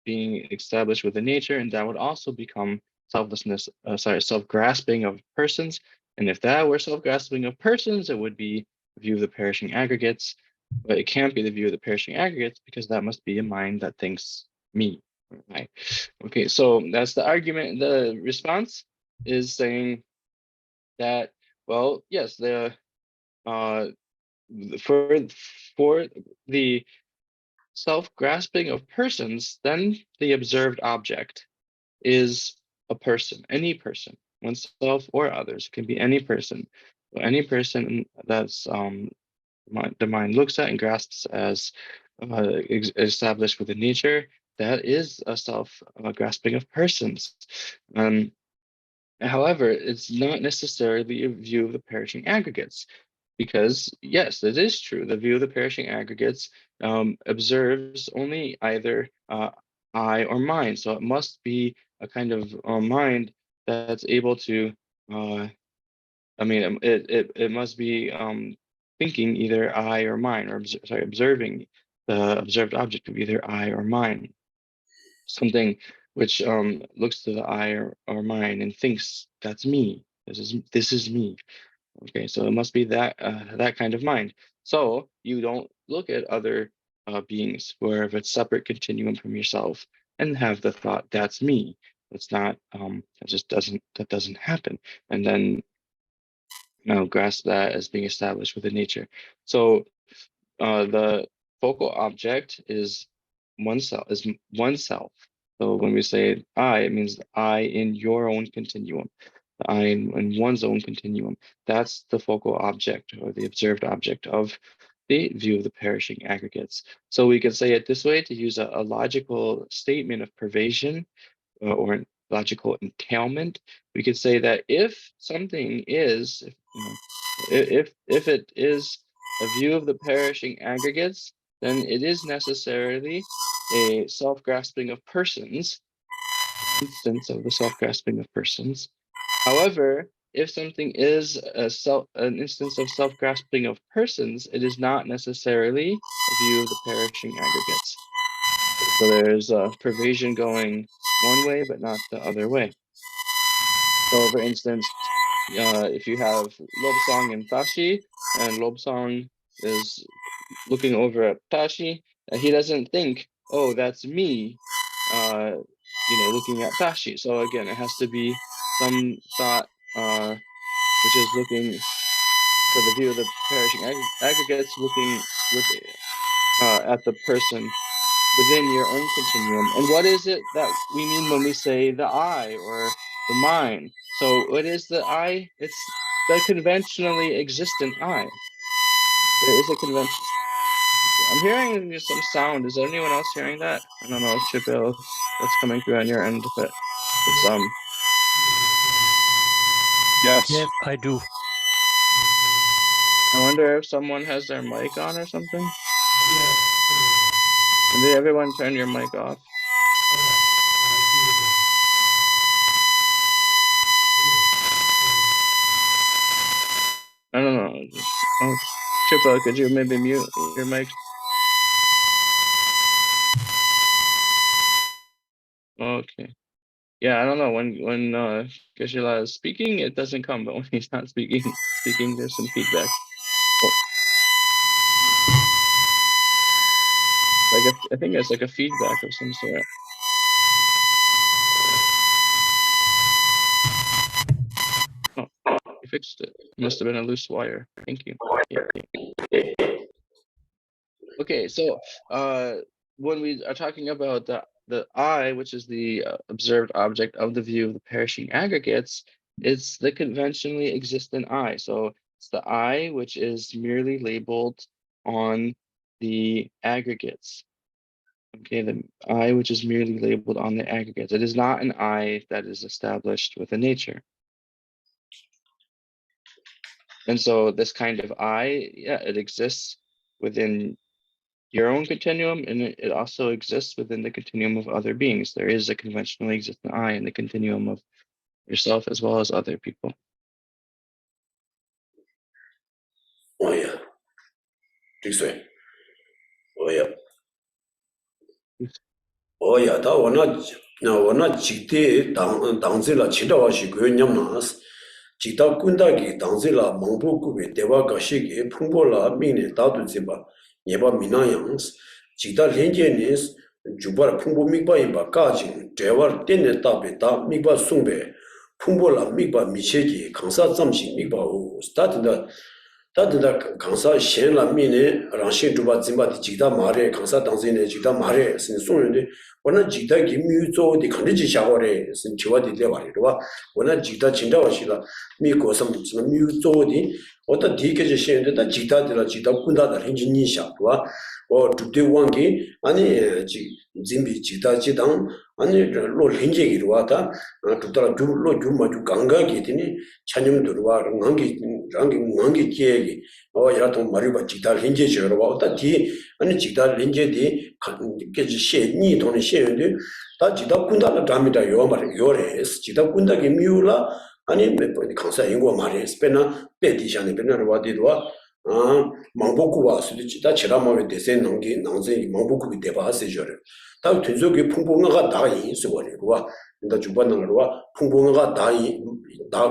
being established within nature, and that would also become self-grasping of persons. And if that were self-grasping of persons, it would be the view of the perishing aggregates, but it can't be the view of the perishing aggregates because that must be a mind that thinks me. Right. Okay, so that's the argument. The response is saying that, well, yes, the for the self-grasping of persons, then the observed object is a person, any person, oneself or others. It can be any person. So any person that's the mind looks at and grasps as established within nature, that is a self-grasping of persons. However, it's not necessarily a view of the perishing aggregates, because yes, it is true. The view of the perishing aggregates observes only either I or mine. So it must be a kind of mind that's able to, it must be thinking either I or mine, or observing the observed object of either I or mine. Something which looks to the I or mine and thinks that's me. This is me. Okay, so it must be that that kind of mind. So you don't look at other beings who are of a separate continuum from yourself and have the thought that's me. That's not that doesn't happen. And then grasp that as being established within nature. So the focal object is oneself. So when we say I, it means I in your own continuum, the I in one's own continuum. That's the focal object or the observed object of the view of the perishing aggregates. So we can say it this way to use a logical statement of pervasion or logical entailment. We could say that if something is, if it is a view of the perishing aggregates, then it is necessarily a self-grasping of persons, instance of the self-grasping of persons. However, if something is an instance of self-grasping of persons, it is not necessarily a view of the perishing aggregates. So there's a pervasion going one way, but not the other way. So for instance, if you have Lobsang and Tashi, and Lobsang is looking over at Tashi, he doesn't think, oh, that's me, looking at Tashi. So again, it has to be some thought which is looking for the view of the perishing aggregates, looking at the person within your own continuum. And what is it that we mean when we say the I or the mine? So what is the I? It's the conventionally existent I. There is a convention. I'm hearing some sound. Is anyone else hearing that? I don't know, Chipil, that's coming through on your end, but it's Yes. Yes, I do. I wonder if someone has their mic on or something. And did everyone turn your mic off? I don't know. Chipil, could you maybe mute your mic? Okay. Yeah, I don't know. When Geshe is speaking, it doesn't come, but when he's not speaking, there's some feedback. Oh. I think it's like a feedback of some sort. Oh, you fixed it. Must have been a loose wire. Thank you. Yeah. Okay, so when we are talking about the I, which is the observed object of the view of the perishing aggregates, it's the conventionally existent I. So it's the I which is merely labeled on the aggregates. Okay, the I which is merely labeled on the aggregates. It is not an I that is established within nature. And so this kind of I, yeah, it exists within your own continuum, and it also exists within the continuum of other beings. There is a conventionally existent I in the continuum of yourself as well as other people. Oh yeah. This way. Oh yeah. Oh yeah, da wana jikde dangze la chidawa shi gyo nyamnas. Jikda kunda ki dangze la mangpo kube dewa gashi ki pungpo la mingne dadu ziba nyeba minayangs. Jikda lenje nis jubar pungpo mikba inba kajing dewar tenne tabe da mikba sungbe pungpo la mikba miche ki kansa zamshi mikba u. 다든다 강사 시엔라 미네 랑신 주바 짐바디 지다 마레 강사 당신네 지다 마레 신 소연데 원나 지다 김유조디 컨디지 샤고레 신 지와디 레바리와 원나 지다 진다와시라 미고섬 미유조디 어떤 디케지 시엔데 지다들라 지다 군다다 현진이 샤와 두데 왕기 아니 짐비 지다 지당 아니 로 현재기로 와다 두더라 줄로 줄마주 강가기 되니 찬영들과 랑기 계획이 야도 마리바 지다 현재지로 와다 디 아니 지다 현재디 깨지 시니 돈의 시인데 다 지다 군다가 담이다 요레스 지다 군다게 미우라 아니 몇 강사 인고 말이 스페나 베디샤네 베나로 와디도와 망보구와 수지 다 지라마에 대세 넘기 남제 망보구비 대바 세저래 다 튼속이 풍부가 다 인수거리고 인다 주반능으로 풍부가 다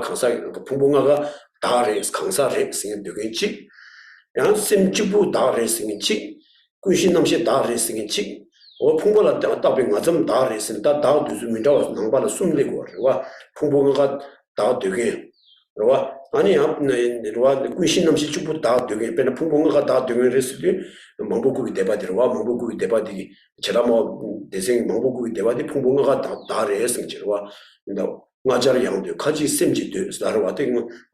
강사 풍부가 다레스 강사레 생긴 되겠지 양 심지부 다레스인지 군신남시 다레스인지 풍부가 답이 맞음 다레스다 다 두즈민다 남발을 숨리고 풍부가 다 되게 그러와 아니 앞내와 군신남시 주부 다 되게 배는 풍부가 다 되게 레스디 망보국이 대바디로와 망보국이 대바디 제라모 대생 망보국이 대바디 풍부가 다 레스인지로와 ngajar yang de kaji semji de sarwa de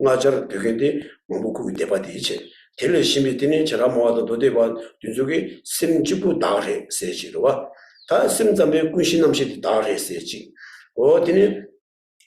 ngajar de de mambuku de ba de che tele shimi de chara mo da do de ba dunzugi semjibu dare seji wa ta semzame kunshi namshi de dare seji o de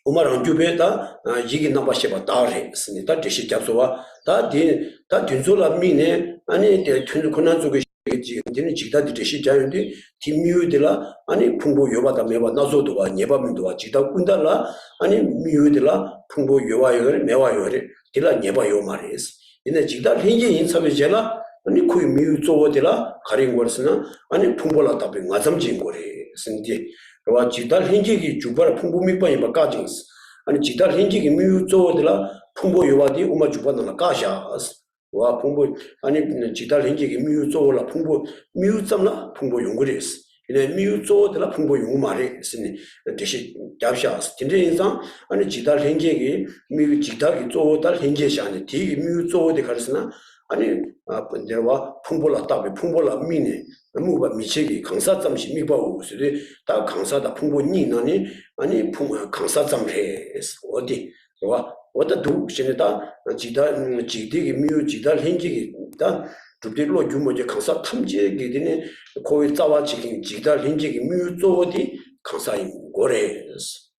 umarang jube da yigi namba sheba dare sini ta deshi japsowa ta dunzula mine ani de tun kunan zugi 지는 지다디 대시 자연데 팀미우들라 아니 풍부 요바다 메바 나소도와 예바민도와 지다 군달라 아니 미우들라 풍부 요와요를 메와요를 딜라 예바요 말이스 이네 지다 hin지 인사베 제라 아니 코이 미우 쪼오들라 가린 거스나 아니 풍부라 답이 맞음진 거래 신디 와 지다 hin지기 주바라 풍부 미빠이 바까징스 아니 지다 hin지기 미우 쪼오들라 풍부 요와디 우마 주바나 까샤스 와 풍부 아니 지달 현직이 미우조라 풍부 미우점라 풍부 용거리스 이제 미우조들라 풍부 용 말이 있으니 대시 잡샤스 진짜 인상 아니 지달 현직이 미우 지달이 조달 현직이 아니 디 미우조데 가르스나 아니 번제와 풍부라 답이 풍부라 미네 무바 미치기 강사점시 미바고 그래서 다 강사다 풍부 니나니 아니 강사점해 어디 와 어떤 독신이다 지대기 미우 지달 현직이 다 두들로 주모제 강사 탐지게 되네 거의 자와 지달 현직이 미우 조디 강사인 고래스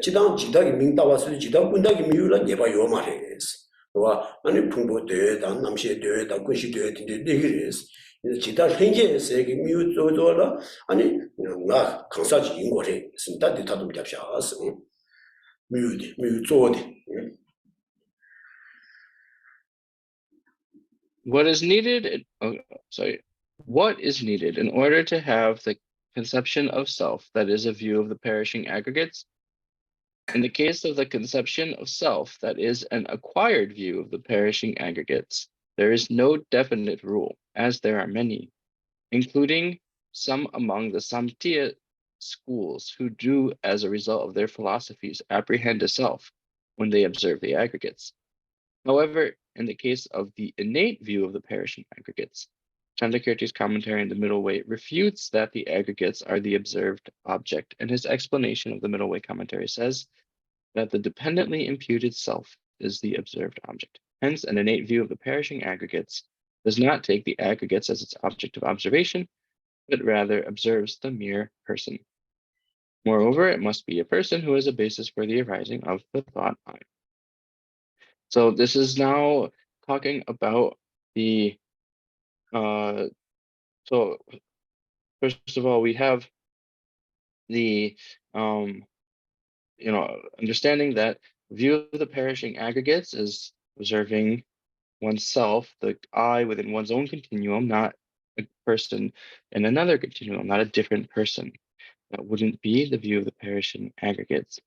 지당 지달이 민다와서 지달 군다기 미우라 예바 요 말이스 와 아니 풍부되다 남시에 되다 군시 되는데 되기스 지달 현직에서 미우 조도라 아니 나 강사지 인고래 진짜 대타도 잡샤스 미우 조디 What is needed, what is needed in order to have the conception of self that is a view of the perishing aggregates? In the case of the conception of self that is an acquired view of the perishing aggregates, there is no definite rule, as there are many, including some among the Samtiya schools who do, as a result of their philosophies, apprehend a self when they observe the aggregates. However, in the case of the innate view of the perishing aggregates, Chandrakirti's commentary in the Middle Way refutes that the aggregates are the observed object, and his explanation of the Middle Way commentary says that the dependently imputed self is the observed object. Hence, an innate view of the perishing aggregates does not take the aggregates as its object of observation, but rather observes the mere person. Moreover, it must be a person who is a basis for the arising of the thought I. So this is now talking about the, so first of all, we have the, understanding that view of the perishing aggregates is observing oneself, the I within one's own continuum, not a person in another continuum, not a different person. That wouldn't be the view of the perishing aggregates.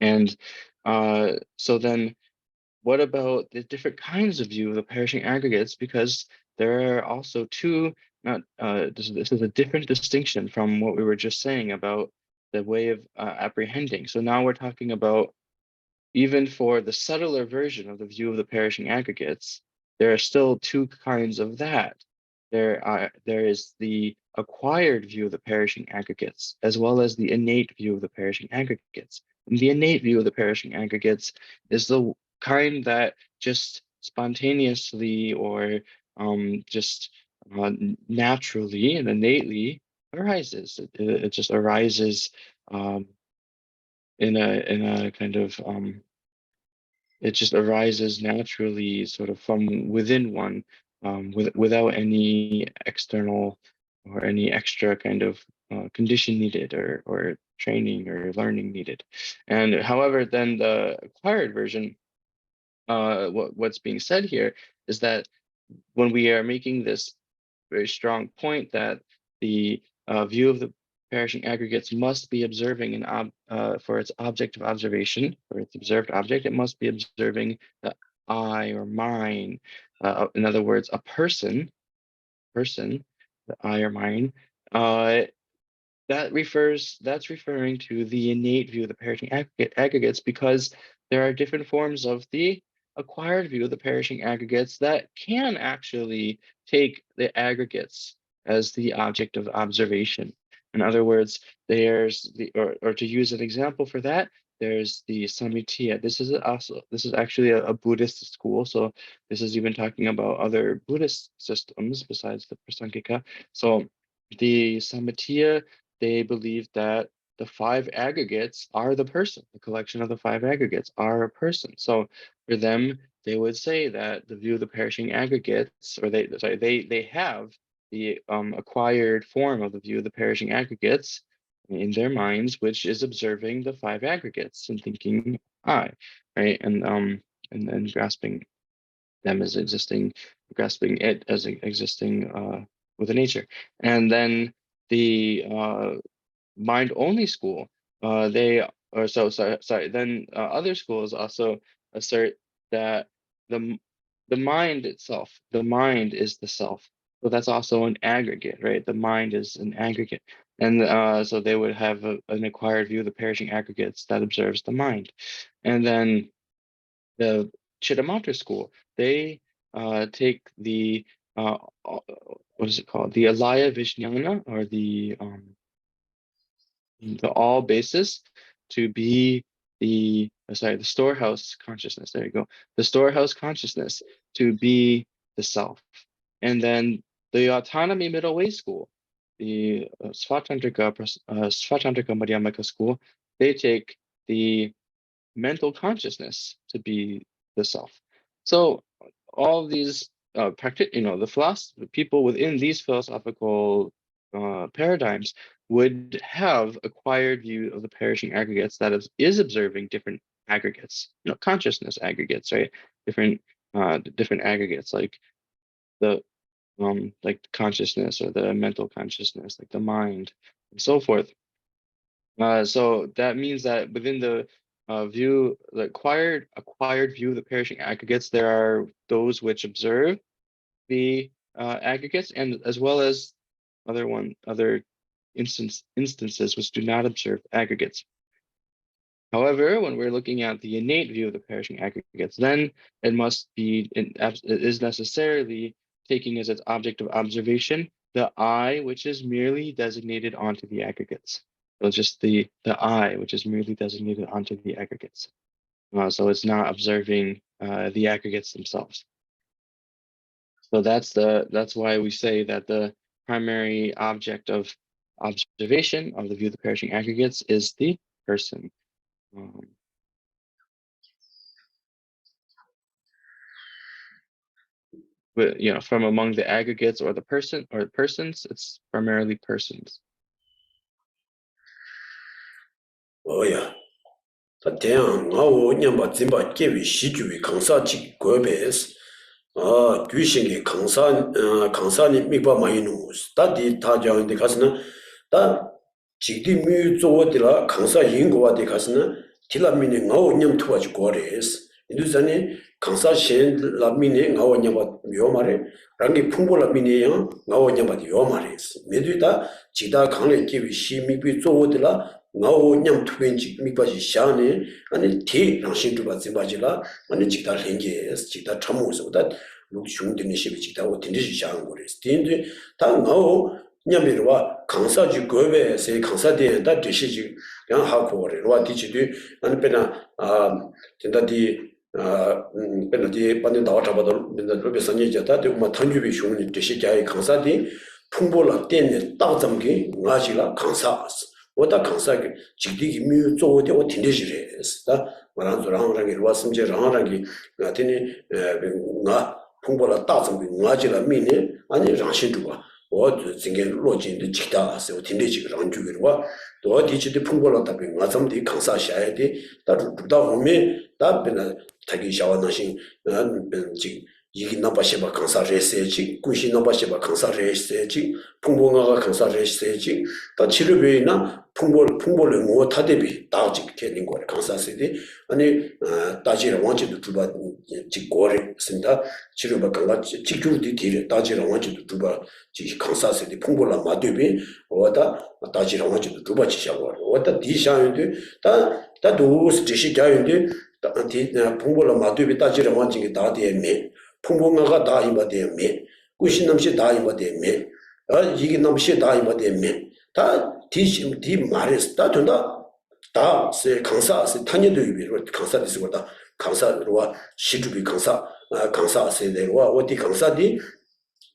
And so then what about the different kinds of view of the perishing aggregates? Because there are also two, this is a different distinction from what we were just saying about the way of apprehending. So now we're talking about, even for the subtler version of the view of the perishing aggregates, there are still two kinds of that. There is the acquired view of the perishing aggregates, as well as the innate view of the perishing aggregates. And the innate view of the perishing aggregates is the kind that just spontaneously or just naturally and innately arises. It just arises in a kind of it just arises naturally, sort of from within one, without any external or any extra kind of condition needed or training or learning needed. And however, then the acquired version what's being said here is that when we are making this very strong point that the view of the perishing aggregates must be observing for its object of observation, for its observed object, it must be observing the I or mine. In other words, a person, the I or mine, that's referring to the innate view of the perishing aggregates, because there are different forms of the acquired view of the perishing aggregates that can actually take the aggregates as the object of observation. In other words, there's or to use an example for that, there's the Samitiya. This is actually a Buddhist school, so this is even talking about other Buddhist systems besides the Prasangika. So the Samitiya, they believe that the five aggregates are the person. The collection of the five aggregates are a person. So for them, they would say that the view of the perishing aggregates, or they have the acquired form of the view of the perishing aggregates in their minds, which is observing the five aggregates and thinking I, right? And grasping them as existing, grasping it as existing with the nature. And then the mind only school, they or so sorry. Then other schools also assert that the the mind itself, the mind is the self. So that's also an aggregate, right? The mind is an aggregate, and so they would have an acquired view of the perishing aggregates that observes the mind. And then the Chittamatra school, they take the what is it called? The Alaya Vijnana, or the all basis, to be the the storehouse consciousness. There you go. The storehouse consciousness to be the self. And then the autonomy middle way school, the Svatantrika Madhyamaka school, they take the mental consciousness to be the self. So all these the people within these philosophical paradigms would have acquired view of the perishing aggregates that is observing different aggregates, consciousness aggregates, right? Different aggregates, like the consciousness, or the mental consciousness, like the mind, and so forth. So that means that within the acquired view of the perishing aggregates, there are those which observe the aggregates, and as well as other instances which do not observe aggregates. However, when we're looking at the innate view of the perishing aggregates, then it is necessarily taking as its object of observation the I, which is merely designated onto the aggregates. So just the I, which is merely designated onto the aggregates. So it's not observing the aggregates themselves. So that's why we say that the primary object of observation of the view of the perishing aggregates is the person. But from among the aggregates or the person or persons, it's primarily persons. Oh yeah. 다 대양 나오 냠바 짐바 깨위 시주위 강사직 고베스 귀신의 강사니 미바 마이누 스타디 타자인데 가서는 다 직디 미 조어들라 강사 인고와데 가서는 딜라미네 나오 냠 투와지 고레스 인두산이 강사 셴 라미네 나오 냠바 요마레 랑기 풍보라미네요 나오 냠바 요마레스 메두다 지다 강레 깨위 시미비 조어들라 나오 냠 투겐지 미바지 샤네 아니 티 랑신투바 짐바지라 아니 지다 렌게스 지다 참모서다 룩슝드니 시비 지다 오틴지 샤한 거레스 딘데 다 나오 냠미르와 강사지 거베 세 강사데 다 디시지 양 하고레 와 디치디 아니 페나 진다디 페나디 반데 나와 잡아도 맨날 로베선이 자다 되고 탄주비 슝니 디시자이 강사디 풍보라 땐네 따점기 나지라 강사스 오다 강사기 직디기 미 쪼오데 오 틴데지레스다 마란조랑랑이 로아심제 랑랑이 나티니 나 풍보라 따점기 나지라 미네 아니 랑신두가 오 징게 로진데 직다세 오 틴데지 랑주기로와 또 디치디 풍보라 따비 나점디 강사샤야디 따르다 오메 따비나 타기 샤와나신 이기 나바시바 강사 레세지 군시 나바시바 강사 레세지 풍봉아가 강사 레세지 다 치료비나 풍보를 뭐 타대비 다직 되는 거래 강사세디 아니 다지라 원치도 두바 직고래 쓴다 치료바 강가 직규디 뒤에 다지라 원치도 두바 지 강사세디 풍보라 마대비 와다 다지라 원치도 두바 지샤고 와다 디샤인데 다 도스 지시 자인데 풍보라 마대비 다지라 원치게 다디에 매 풍봉아가 다 이마대 매 구신남시 다 이마대 매 이게 남시 다 이마대 매다 디 말에서 다 된다 다세 강사세 탄여도 위로 강사를 쓰고다 강사로와 시주비 강사세 내와 어디 강사디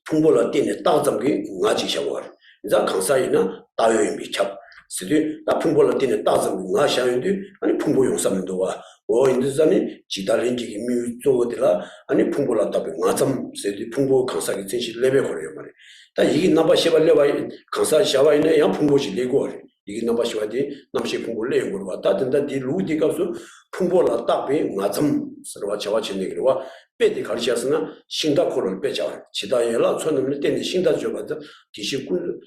풍보라 때네 다점게 나지셔와 이자 강사이나 다요인 미착 스디 나 풍보라 때네 다점 나샤인데 아니 풍보 용사면도와 인도산이 지달린지기 미우조들라 아니 풍보라 답에 나점 세디 풍보 강사기 진실 레벨 거래요 말이 다 이게 나바시발레와 강사 샤와이네 양 풍보지 레고 이게 나바시와디 남시 풍보를 레고 왔다 된다 디 루디 가서 풍보라 답에 나점 서와 자와치네기와 빼디 가르치었으나 신다코를 빼자 지다예라 손을 때는 신다 줘봐도 디시군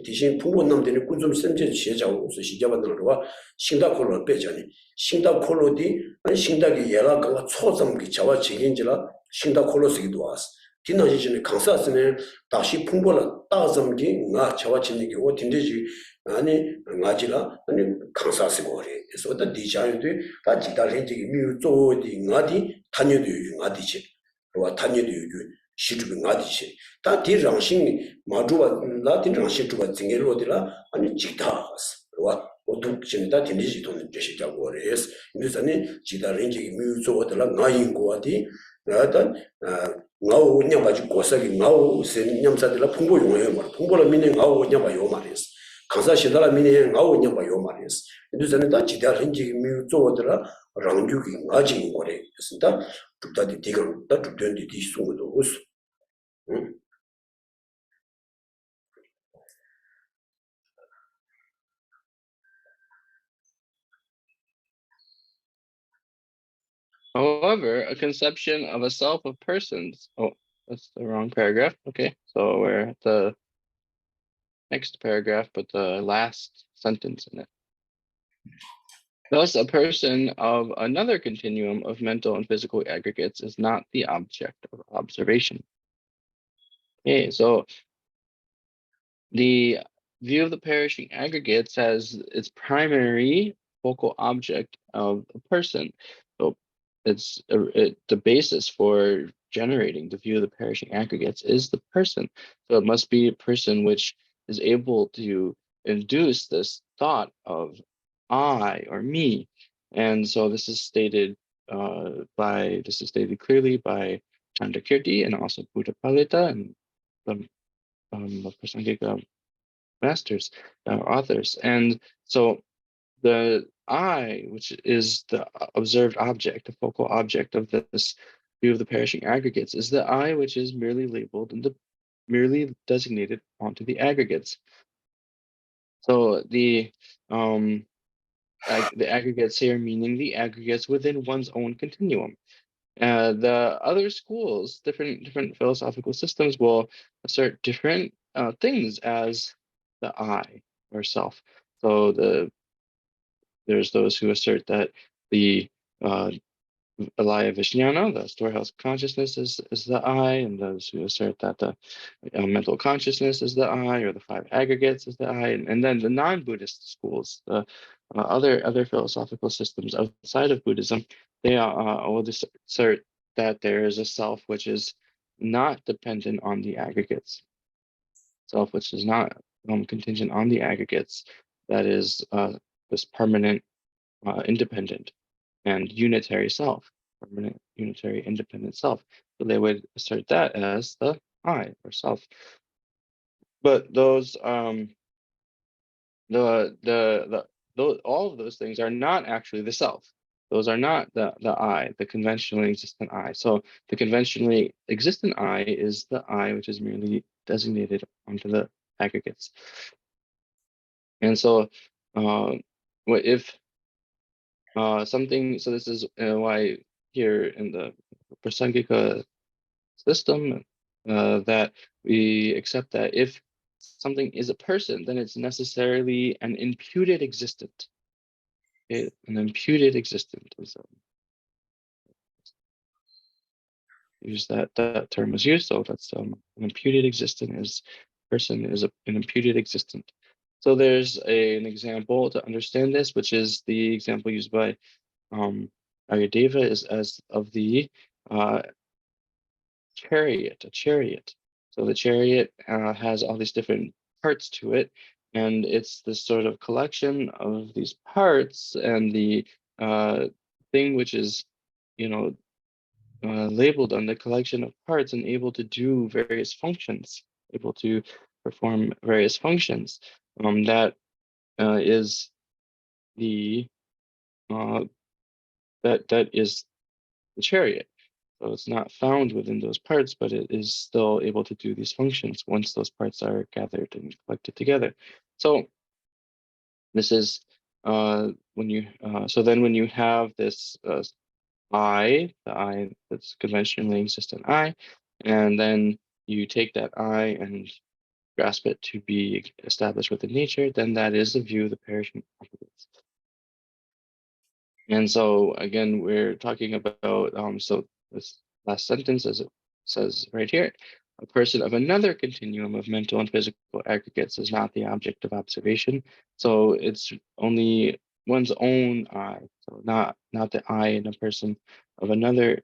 디신 풍보 남들이 군좀 선제 지혜자고 시작받는거와 신다코를 빼자니 신다콜로디 아니 신다기 예라가 초점기 자와 책임지라 신다콜로스기도 왔어 디나지는 강사스는 다시 풍보라 따점기 나 자와 책임기 어딘데지 아니 나지라 아니 강사스고 그래 그래서 어떤 디자인도 다 지달해지기 미우조디 나디 단여도 나디지 와 단여도 시주비 나디지 다 디랑신 마주와 나디랑신 주가 증여로들라 아니 지다스 와 어둠진다 디니지 돈을 제시자고 그래서 인도산이 지달해지기 미우조들라 나인고아디 나단 나오 냐바지 고사기 나오 냠사들라 풍보 용어요 말 풍보라 미네 나오 냐바요 말이었어 강사시달라 미네 나오 냐바요 말이었어 인도산이 다 지달해지기 미우조들라 랑주기 나진 거래 그래서 tukdadi digang da tukdendi di sungudo us However, a conception of a self of persons. Oh, that's the wrong paragraph. Okay, so we're at the next paragraph, but the last sentence in it. Thus, a person of another continuum of mental and physical aggregates is not the object of observation. Okay, so the view of the perishing aggregates has its primary focal object of a person. So it's the basis for generating the view of the perishing aggregates is the person. So it must be a person which is able to induce this thought of I or me. And so this is stated clearly by Chandrakirti and also Buddha Palita and the Prasangika masters, authors. And so the I, which is the observed object, the focal object of this view of the perishing aggregates, is the I which is merely labeled and merely designated onto the aggregates. So the aggregates here meaning the aggregates within one's own continuum. The other schools, different philosophical systems will assert different things as the I or self. So there's those who assert that the Alaya Vijnana, the storehouse consciousness, is the I, and those who assert that the mental consciousness is the I, or the five aggregates is the I, and then the non-Buddhist schools, the other philosophical systems outside of Buddhism, they will assert that there is a self which is not dependent on the aggregates, self which is not contingent on the aggregates, that is this permanent, independent, and unitary self, permanent, unitary, independent self. So they would assert that as the I or self. But those all of those things are not actually the self. Those are not the I, the conventionally existent I. So the conventionally existent I is the I which is merely designated onto the aggregates. And so what if something, so this is why here in the Prasangika system, that we accept that if something is a person, then it's necessarily an imputed existent. Okay? An imputed existent is use that term was used. So that's an imputed existent is person is an imputed existent. So there's an example to understand this, which is the example used by Aryadeva is as of the chariot, a chariot. So the chariot has all these different parts to it, and it's this sort of collection of these parts, and the thing which is, labeled on the collection of parts and able to do various functions, able to perform various functions. That is the that is the chariot. So it's not found within those parts, but it is still able to do these functions once those parts are gathered and collected together. So this is when you so then when you have this the I that's conventionally existent I, and then you take that I and grasp it to be established within nature, then that is the view of the perishing aggregates. And so again, we're talking about so this last sentence, as it says right here, a person of another continuum of mental and physical aggregates is not the object of observation. So it's only one's own I, so not the I in a person of another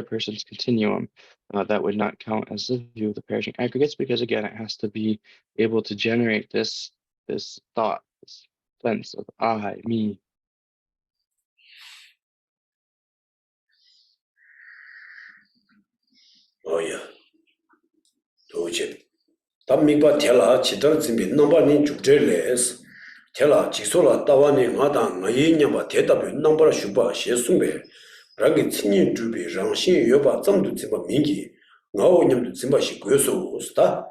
person's continuum. That would not count as the view of the perishing aggregates, because again, it has to be able to generate this thought, this sense of I, me. Oh yeah. 도체. 담미바 텔라 치더 짐비 넘버니 죽제레스. 텔라 지소라 따와니 마다 나이냐바 대답이 넘버라 슈바 셰숨베. 라기 친인 주비 장신 여바 점도 짐바 민기. 나오님도 짐바시 고요소스다.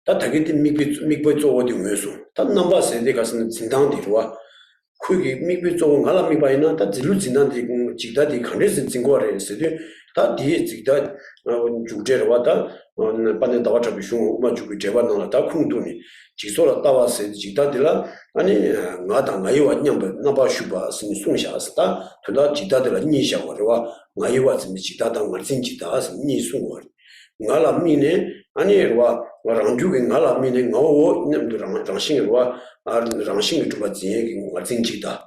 다 타게티 미비 쪼어디 고요소. 다 넘버세 데가스는 진당디로와 그게 미비 쪼어 갈라 미바이나 다 질루 진단디 직다디 칸레스 진고아레스데 다 뒤에 직다 죽제로와다 반에 다와 잡으시고 우마 죽이 제반나라 다 쿵도니 지소라 따와세 직다들라 아니 나다 나이와 냠바 나바 슈바 스니 송샤스다 돌아 직다들라 니샤와와 나이와 좀 직다당 말진지다 스니 송와 ngala mine ani rwa rangju ge ngala mine ngawo nemdu rangshing rwa rangshing tu ba jie ge ngajing ji da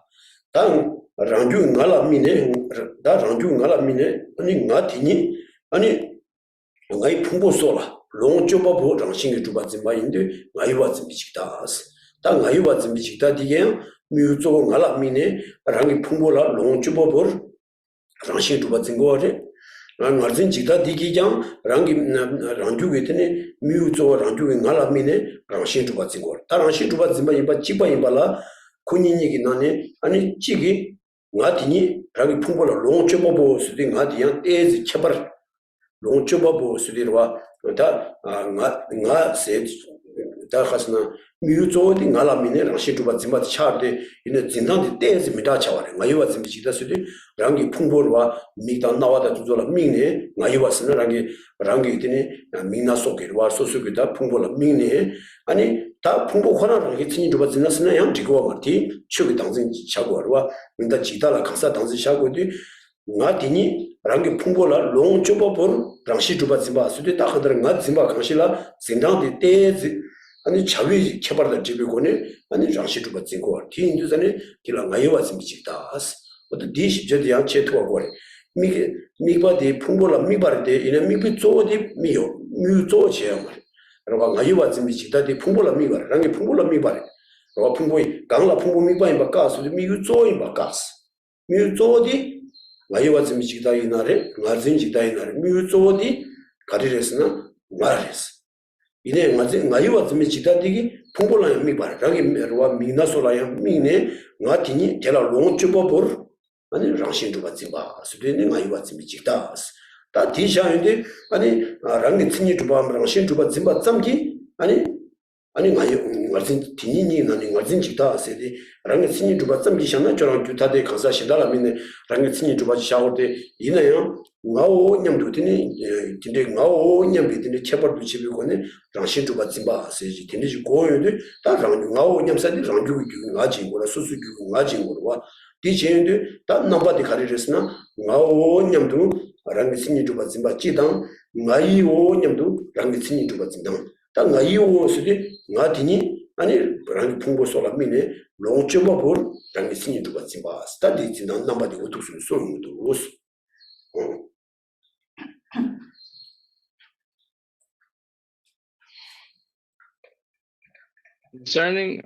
dan rangju ngala mine da rangju ngala mine ani ngatini ani ngai phumbo sola longjo ba bo rangshing tu ba jin ba inde ngai wa jin bi da da ngai wa jin bi da dige myu zo ngala mine rangi phumbo la longjo ba bo rangshing tu ba jin go re ngārzīn chikdā dīgī jāng rāngi rāngyū gī tēne mīyū tsō rāngyū gī ngālā mī nē rāngshīn chūpa tsīngōr. Tā rāngshīn chūpa tsīmbā yīmbā chīpa yīmbā lā kūñī nī gī nāne āni chīgī ngā tīñī rāngi phūmbō lā lōng chōpa bō sūdī ngā tī yāng tēzī chabar lōng chōpa bō sūdī rwa tā ngā sē tā khasna mīyū tsō dī ngālā mī nē rāngshīn chūpa tsīmbā tī chār dī yīne zīndāng dī tēzī mīdā chāwarē ngā yuwa tsīmbī chīkdā sūdī rangi 풍보르와 미다 나와다 주조라 민네 나이와스는 rangi 이드니 민나 속에와 소수기다 풍보라 민네 아니 다 풍보 권한을 이트니 좀 지나스나 양 지고 말티 추기 당진 차고와 민다 지다라 강사 당진 샤고디 나디니 rangi 풍보라 롱초보볼 랑시 주바 짐바 수디 딱 하더라 나 짐바 강실라 진당디 때지 아니 자위 개발될 집이고네 아니 랑시 주바 짐고 티인두전에 길라 나이와스 미치다스 어떤 디십저디 양 체토가 거래 미바디 풍보라 미바르데 이네 미비 쪼디 미요 뮤쪼체야 말 그러고 나이와 좀 미치다디 풍보라 미바르 랑이 풍보라 미바르 그러고 풍보이 강라 풍보 미바이 바카스 미유 쪼이 바카스 뮤쪼디 나이와 좀 미치다 이나레 나진 지다 이나레 뮤쪼디 가리레스나 마레스 이네 나이와 좀 미치다디기 풍보라 미바르 랑이 메로와 미나소라야 미네 나티니 제라 롱초보볼 아니 랑신 좀 받지 마. 수련이 많이 받지 미치다. 다 디샤인데 아니 랑이 친이 좀 봐. 랑신 좀 받지 마. 잠기 아니 많이 ngazin tinini nani ngazin jikta sedi rangi tsini juba tsamgi shana chorang gyutade kansa shindala mine rangi tsini juba shagorde ina yang ngao nyamdu tini tinde ngao nyambi tini chepardu chibi kone rangshin juba tsimba sedi tinde ji goyo de ta rangi ngao nyamsadi rangi gyugi nga jingora susu gyugi nga jingora wa di chen de ta namba di kari resna ngao nyamdu rangi tsini juba tsimba chidang ngayi o nyamdu rangi tsini juba tsindang 다 나이오 스디 나디니 아니 브랑 풍고 솔라미네 롱초바 볼 당이 신이도 같이 봐 스타디 지난 남바디 오투스 소음도 오스 Concerning,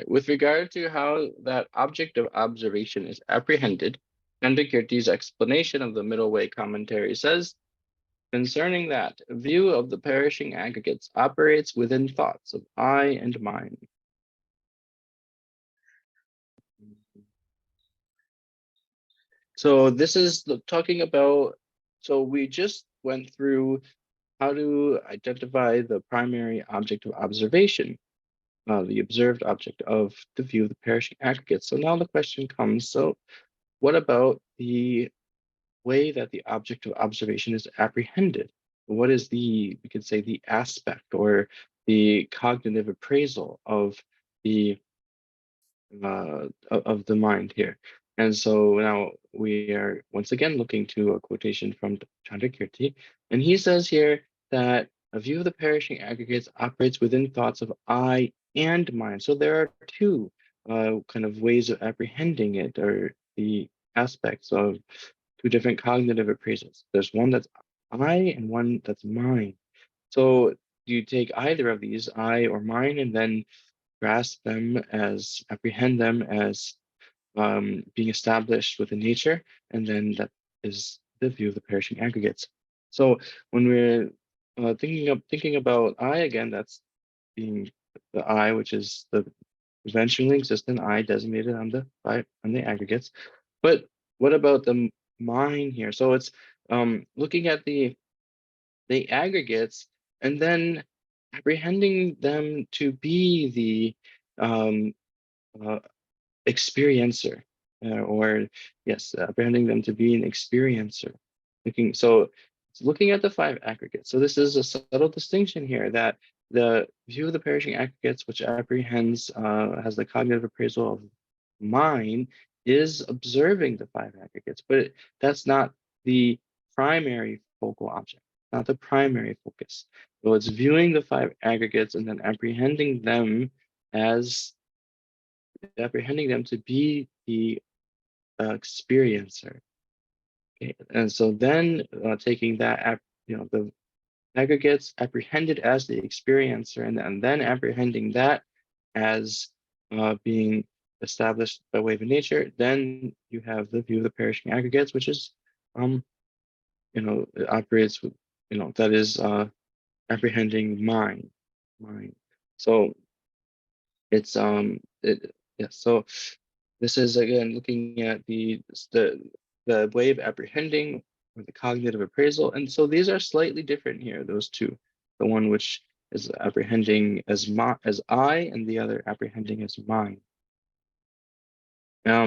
with regard to how that object of observation is apprehended, Chandrakirti's explanation of the middle way commentary says, concerning that, a view of the perishing aggregates operates within thoughts of I and mine. So this is talking about, so we just went through how to identify the primary object of observation, the observed object of the view of the perishing aggregates. So now the question comes, so what about the way that the object of observation is apprehended? What is we could say, the aspect or the cognitive appraisal of the mind here? And so now we are once again looking to a quotation from Chandrakirti, and he says here that a view of the perishing aggregates operates within thoughts of I and mind. So there are two kind of ways of apprehending it, or the aspects of two different cognitive appraisals. There's one that's I and one that's mine. So you take either of these, I or mine, and then grasp them as, apprehend them as being established within nature, and then that is the view of the perishing aggregates. So when we're thinking about I again, that's being the I, which is the eventually existent I designated on the aggregates. But what about the mine here? So it's looking at the aggregates and then apprehending them to be the experiencer, or yes, apprehending them to be an experiencer. Looking at the five aggregates. So this is a subtle distinction here, that the view of the perishing aggregates, which apprehends, has the cognitive appraisal of mind, is observing the five aggregates, but that's not the primary focal object, not the primary focus. So it's viewing the five aggregates and then apprehending them to be the experiencer. Okay. And so then taking that, the aggregates apprehended as the experiencer, and then apprehending that as being established by way of nature, then you have the view of the perishing aggregates, which is, it operates with, that is apprehending mind. So it's so this is again looking at the way of apprehending, or the cognitive appraisal, and so these are slightly different here. Those two, the one which is apprehending as I, and the other apprehending as mine.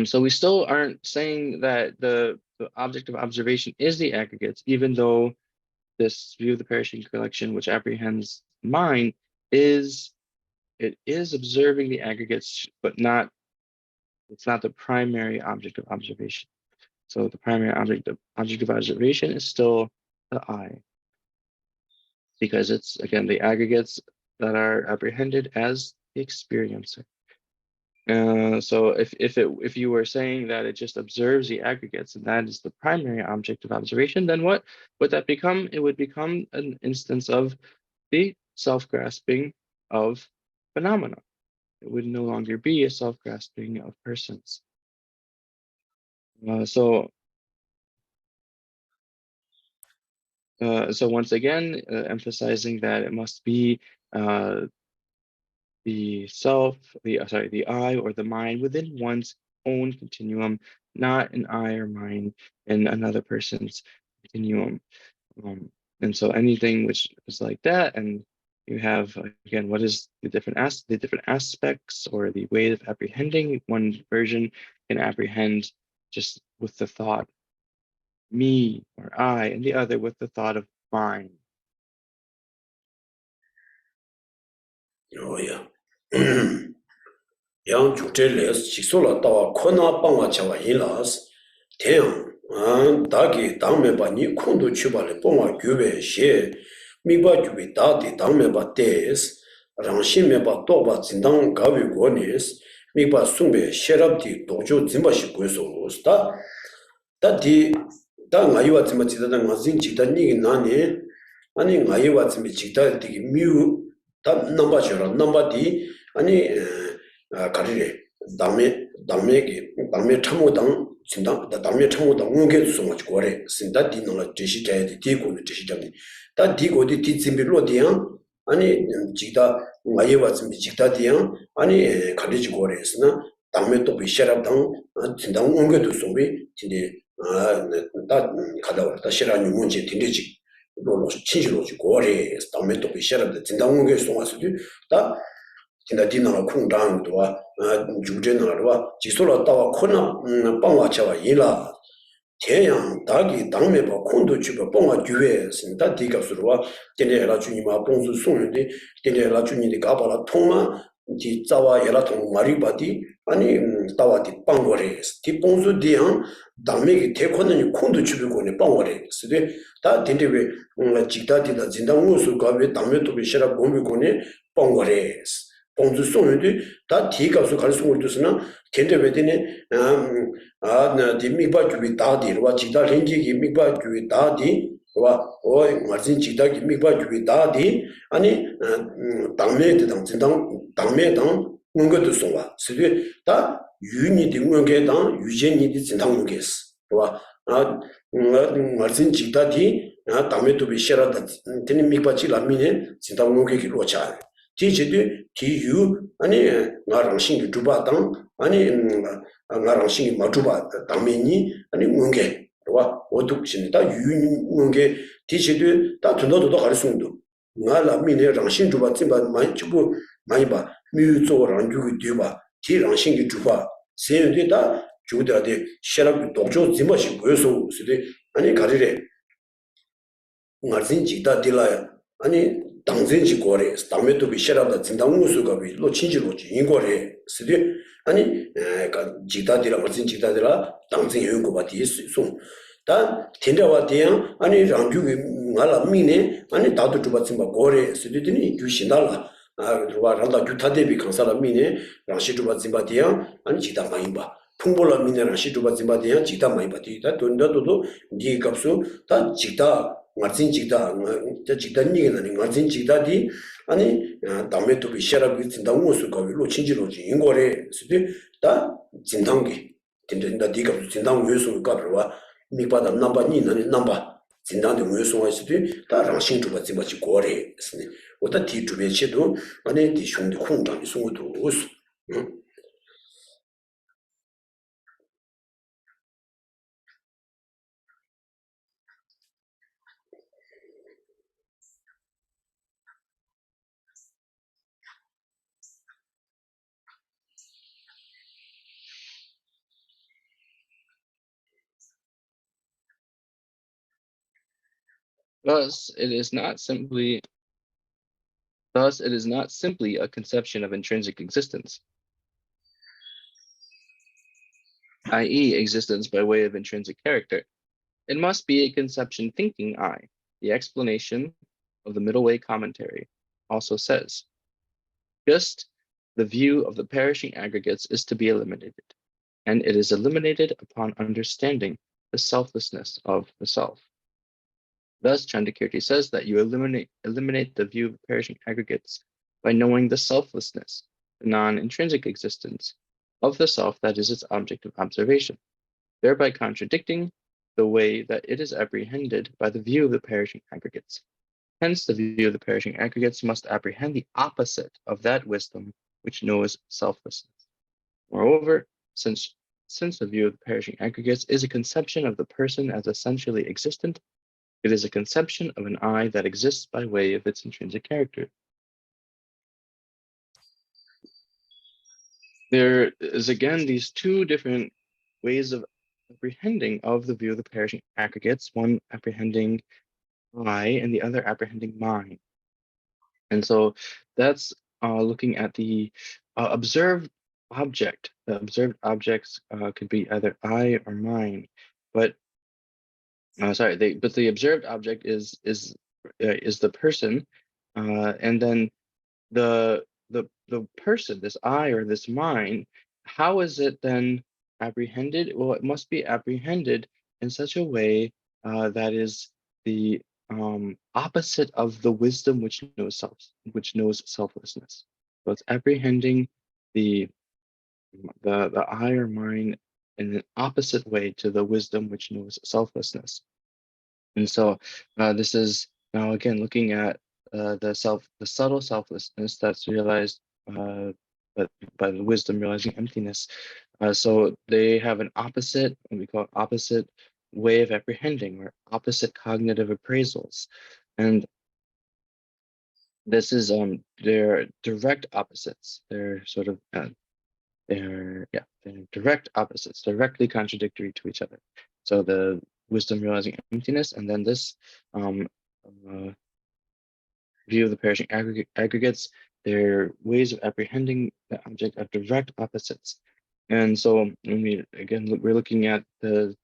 So we still aren't saying that the object of observation is the aggregates, even though this view of the perishing collection, which apprehends mind, is observing the aggregates, but it's not the primary object of observation. So the primary object of observation is still the I, because it's again the aggregates that are apprehended as the experiencer. So if you were saying that it just observes the aggregates and that is the primary object of observation, then what would that become? It would become an instance of the self-grasping of phenomena. It would no longer be a self-grasping of persons. So once again, emphasizing that it must be the I or the mind within one's own continuum, not an I or mine in another person's continuum. And so anything which is like that, and You have, again, what is the different aspects or the way of apprehending. One version can apprehend just with the thought me or I, and the other with the thought of mine. Oh yeah. Yang 주제레스 직소라 따와 코나 빵와 차와 일라스 태양 다기 당매 바니 콘도 추발레 뽕와 규베 셰 미바 규베 다디 당매 바테스 랑시메 바 또바 진당 가위 고니스 미바 숭베 셰랍디 도조 진바시 고소스다 다디 당 아이와 쯤 지다다 마진 지다 니기 나니 아니 아이와 쯤 지다 되게 뮤 넘버처럼 넘버디 아니 가리래 담에 참고당 진당 담에 참고당 응게 수송을 거래 신다 디노라 제시자에 디고는 제시자니 다 디고디 디진비로디야 아니 지다 마예와 좀 지다디야 아니 가리지 거래스나 담에 또 비셔랍당 진당 응게도 소비 진데 다 가다와 시라니 문제 딘데지 로로 친실로지 거래 담에 또 비셔랍다 진당 응게 송아서도 다 진짜 디나라 콩당도와 주제나라와 지소라 따와 코나 빵와차와 일라 태양 다기 당매바 콘도 주바 뻥아 주에 신다 디갑스로와 데네라 주니마 봉수 송는데 데네라 주니데 가바라 통마 디 자와 예라 통 마리바디 아니 따와디 빵거레스 디 봉수 디양 당매기 대코는 콘도 주비고네 빵거레 스데 다 딘데베 직다디다 진당우수 가베 당매도 비시라 bom비고네 빵거레스 봉주 송는데 다 디가서 갈 수가 있으나 텐데베데네 나 디미바 주비 다디와 지다 렌지기 미바 주비 다디 와 마진 지다기 미바 주비 다디 아니 당매데 당 진당 당매당 뭔가도 송와 스데 다 유니디 뭔게당 유제니디 진당 뭔게스 와 마진 지다디 당매도 비셔라다 테니 미바치 라미네 진당 뭔게기 로차 티지도 티유 아니 나랑신기 주바당 아니 나랑신기 마주바 당면이 아니 뭔게 와 어둑신다 유문게 티지도 다 tun도도 갈 수도 나라 미네 랑신 주바 찜바 많이 주고 많이 봐 미유조랑 주고 되봐 티 랑신기 주바 세운데다 주다데 셔랍 독조 찜바시 보여서 쓰데 아니 가리래 마진 지다 딜라야 아니 당진지 거래 담에도 비셔라다 진당무수가 비로 친지로지 인거래 쓰디 아니 지다디라 무슨 지다디라 당진 연구 바디 송다 텐데와 대양 아니 랑규기 말아 미네 아니 다도 주바친 바 거래 쓰디니 주신달라 루와 란다 주타데비 컨사라 미네 랑시 주바친 바디야 아니 지다 많이 봐 풍볼라 미네 랑시 주바친 바디야 지다 많이 바디다 돈다도도 니 값수 다 지다 마진 지다 지다니는 아니 마진 지다디 아니 담에도 비셔라고 진당 우수가 위로 친지로지 인거래 수도 다 진당기 진단다 디가 진당 우수가 그러와 미바다 넘버니는 넘버 진당의 우수가 수도 다 랑신 주바 지마치 거래 스네 오다 디 주베치도 아니 디 흉디 콩당이 송도 우수 Thus, it is not simply a conception of intrinsic existence, i.e., existence by way of intrinsic character. It must be a conception thinking I. The explanation of the middle way commentary also says, just the view of the perishing aggregates is to be eliminated, and it is eliminated upon understanding the selflessness of the self. Thus, Chandakirti says that you eliminate the view of perishing aggregates by knowing the selflessness, the non-intrinsic existence of the self that is its object of observation, thereby contradicting the way that it is apprehended by the view of the perishing aggregates. Hence, the view of the perishing aggregates must apprehend the opposite of that wisdom which knows selflessness. Moreover, since the view of the perishing aggregates is a conception of the person as essentially existent, it is a conception of an I that exists by way of its intrinsic character, there is again these two different ways of apprehending of the view of the perishing aggregates, one apprehending I and the other apprehending mine. And so that's looking at the observed object. The observed objects could be either I or mine, but the observed object is the person, and then the person, this I or this mine, how is it then apprehended? Well, it must be apprehended in such a way that is the opposite of the wisdom which knows selflessness. So it's apprehending the I or mine in an opposite way to the wisdom which knows selflessness. And so this is now again looking at the subtle selflessness that's realized by the wisdom realizing emptiness. So they have an opposite, what we call opposite way of apprehending, or opposite cognitive appraisals. And this is they're direct opposites. They're sort of they're direct opposites, directly contradictory to each other. So the wisdom realizing emptiness, and then this view of the perishing aggregates, their ways of apprehending the object are direct opposites. And so when we're looking at there's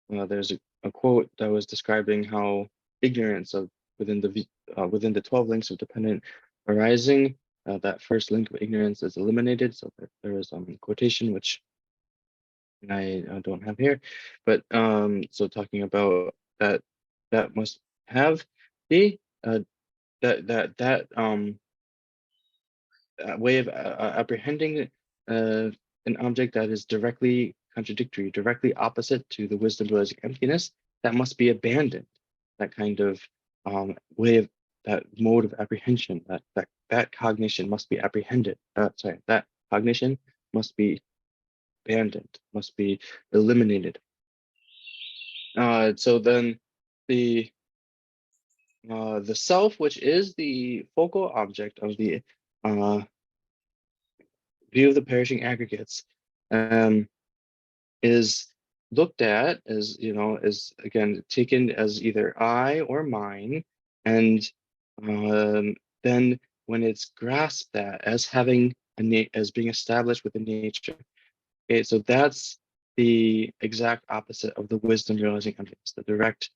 a quote that was describing how ignorance of within the 12 links of dependent arising, that first link of ignorance is eliminated. So there is a quotation which I don't have here, but so talking about that must have the that way of apprehending an object that is directly contradictory, directly opposite to the wisdom realizing emptiness, that must be abandoned. That kind of way of that mode of apprehension, that cognition must be apprehended. That cognition must be abandoned, must be eliminated. So then the self, which is the focal object of the view of the perishing aggregates, is looked at as, is again taken as either I or mine, and then when it's grasped at as having as being established within nature. Okay, so that's the exact opposite of the wisdom realizing emptiness, the direct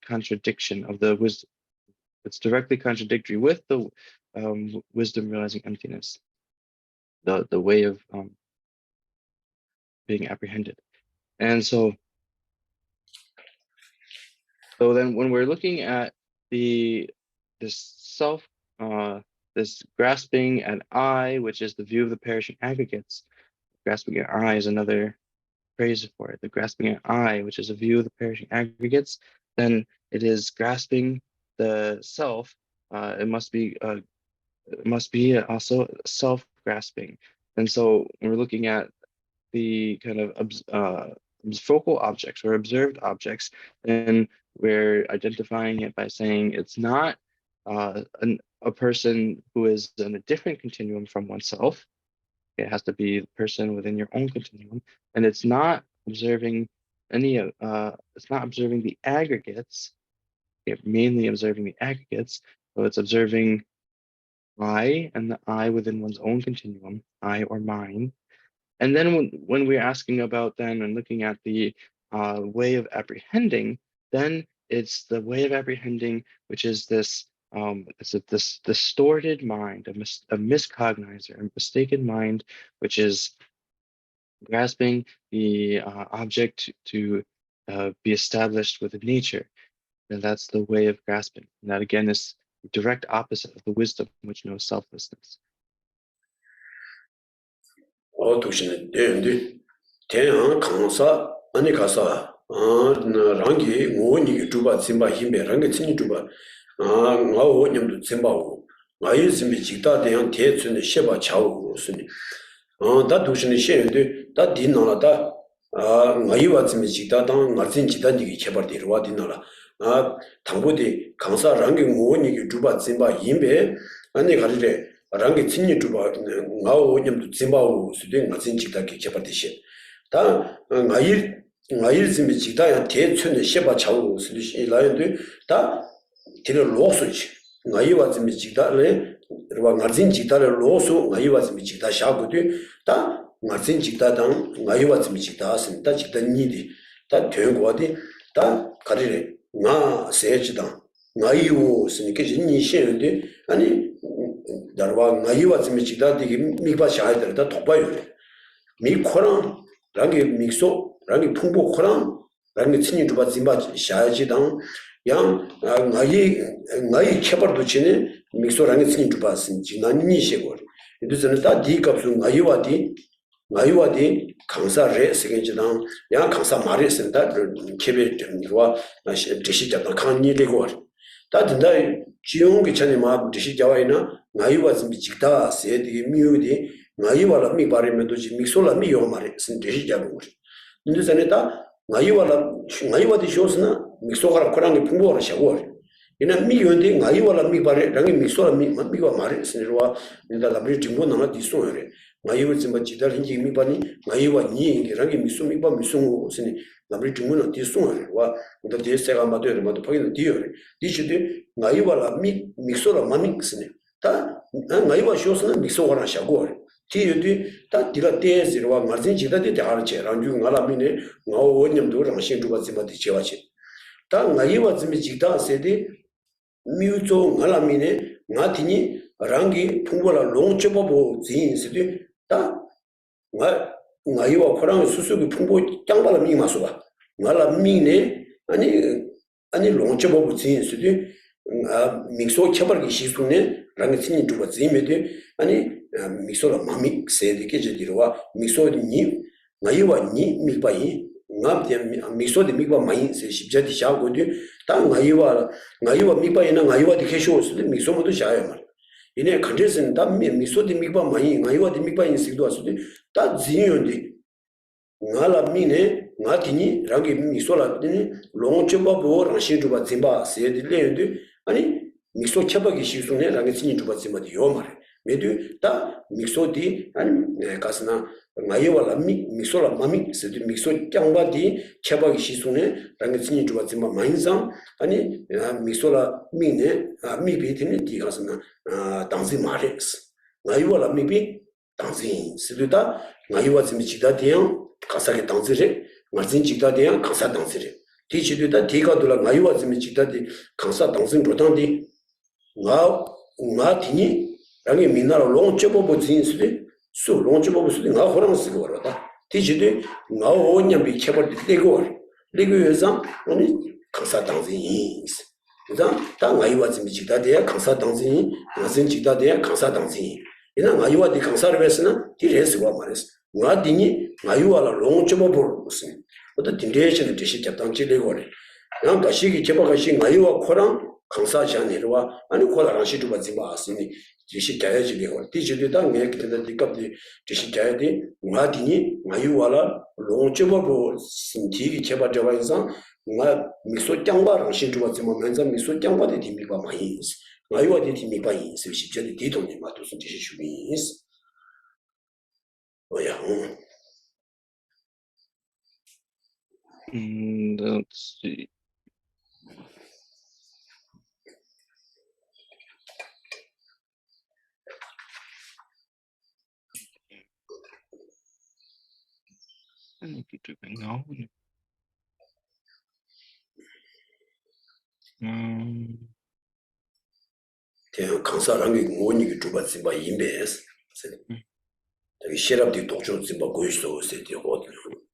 contradiction of the wisdom. It's directly contradictory with the wisdom realizing emptiness, the way of being apprehended. And so then when we're looking at this self, this grasping at I, which is the view of the perishing aggregates, grasping at I is another phrase for it. The grasping at I, which is a view of the perishing aggregates, then it is grasping the self. It must be also self-grasping. And so when we're looking at the kind of focal objects or observed objects, then we're identifying it by saying it's not a person who is in a different continuum from oneself. It has to be the person within your own continuum, and it's not observing it's not observing the aggregates. It's mainly observing the aggregates, so it's observing I and the I within one's own continuum, I or mine. And then when we're asking about then and looking at the way of apprehending, then it's the way of apprehending, which is this this distorted mind, a miscognizer, a mistaken mind, which is grasping the object to be established within nature. And that's the way of grasping. And that again is the direct opposite of the wisdom which knows selflessness. 도시는 되는데 대한 강사 아니 가서 랑기 오니 두바 심바 힘에 랑기 친이 두바 나오 님도 심바고 나이 심비 직다 대한 대춘의 셰바 차오 순이 다 도시는 셰인데 다 디나라다 나이 와쯤이 직다 당 맞진 지단지기 개발되러 와 디나라 당보디 강사 랑기 오니 두바 심바 힘에 아니 가리래 rangi tsini tuba ngao nyamdu zimbao sudi ngazin jikda ki chepa dishi. Ta ngayir zimbi jikda ya te tsune sheba chawu sudi layandu ta tira loksu chi. Ngayiwa zimbi jikda le ngazin jikda le loksu ngayiwa zimbi jikda shagudu ta ngazin jikda dang ngayiwa zimbi jikda asin ta jikda nidi ta tuyo di ta karire nga sechi dang ngayiwo sini kechi nyi shen 아니 darwa ngayiwa zimi chikda digi mikba shaayadara da thokpa yore mi khorang rangi mikso rangi phungpo khorang rangi tsini dhubba zimba shaayaji dang yang ngayi khebar duchini mikso rangi tsini dhubba jina nyi shegore idu zini da di kapsu ngayiwa di kansa re segenji dang yang kansa ma re sen da kebe dhruwa dhishi jatang kang nyi legore da dinda 지용기 전에 막 드시 자와이나 나이와 좀 직다 세디 미우디 나이와라 미 바르면도 지 믹솔라 미요 말이 쓴 드시 자고 근데 전에다 나이와디 쇼스나 믹소가라 코랑이 풍부하라 샤고 이나 미요디 나이와라 미 바르 랑이 믹솔라 미와 말이 쓴로와 내가 라브리 딩고 나나 디소요레 나이와 좀 지다 힌지 미 바니 나이와 니 랑이 믹소 미바 믹소 쓰니 라브리 딩고나 디소요레 와 근데 제세가 마도요 마도 파기는 디요레 디치디 나이와라 믹소라 마믹스네 다 나이와 쇼스는 믹소가라 샤고 티유디 다 디가 테즈르와 마진 지다디 다르체 란주 나라미네 나오 원념도 랑신 두가 지마디 제와치 다 나이와 지미 지다 세디 뮤조 나라미네 나티니 랑기 풍보라 롱초보보 진스디 다 나이와 코랑 수수기 풍보 짱발라 미마소가 나라미네 아니 롱초보보 진스디 믹소 켜버기 시수네 랑치니 두바 지메데 아니 믹소라 마믹 세데케 제디로와 믹소니 나이와 니 미바이 나브데 믹소데 미바 마이 세 십자디 샤고디 다 나이와 미바이나 나이와 디케쇼스데 믹소모도 샤야마 이네 컨디션 다 믹소데 미바 마이 나이와 디 미바이 시도 아스데 다 지요데 나라 미네 나티니 랑기 믹소라드니 롱초바보 랑신두바 짐바 세디레데 아니 믹소 켜버기 시수네 랑치니 두바지마디 요마레 메두 다 믹소디 아니 가스나 나이와라 믹소라 마미 세디 믹소 짱바디 켜버기 시수네 랑치니 두바지마 마인상 아니 믹소라 미네 미비티니 디가스나 당지 마렉스 나이와라 미비 당지 세두다 나이와 지미치다디양 가사게 당지레 마진 지다디양 가사 당지레 디치드다 디가돌라 나이와 지미치다디 강사 당신 보tan디 나티니 랑이 미나로 롱초보보 진스디 수 롱초보스디 나 호랑스고 그러다 디치드 나 오냐비 켜버디 되고 리그여서 아니 강사 당신스 그다 다 나이와 지미치다디 강사 당신 나신 지다디 강사 당신 이나 나이와 디 강사를 베스나 디레스고 말했어 나디니 나이와라 롱초보보 무슨 어떤 딘데이션을 드시 잡당지 되고래 난 가시기 제바가시 나이와 코랑 강사샤니르와 아니 코라랑 시주바 지바스니 지시 자야지 되고 디지르다 네기다 디캅디 지시 자야디 나디니 나이와라 롱초보보 신티기 제바 되와인상 나 미소 짱바랑 시주바 지마면서 미소 짱바디 디미바 마이스 나이와 디미바 인스 시제디 디동니 마도스 지시 슈비스 오야 Let's see. 대한 강사랑이 원익이 주받지 마 임베스 되게 시랍디 독존지 뭐 고이스도 세디거든요.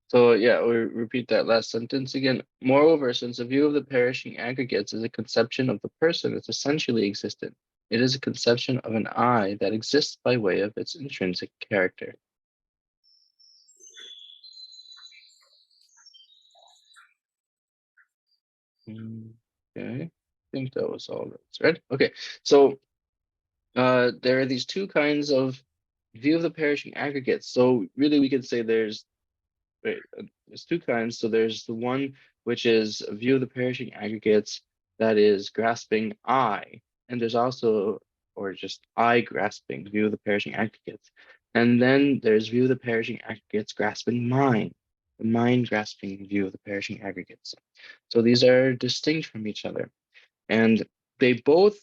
So yeah, we'll repeat that last sentence again. Moreover, since the view of the perishing aggregates is a conception of the person, it's essentially existent. It is a conception of an I that exists by way of its intrinsic character. Okay, I think that was all that's right. Okay, so there are these two kinds of view of the perishing aggregates. So really we could say there's two kinds. So there's the one which is a view of the perishing aggregates that is grasping I, and there's also or just I grasping, view of the perishing aggregates. And then there's view of the perishing aggregates grasping mind, the mind grasping view of the perishing aggregates. So these are distinct from each other. And they both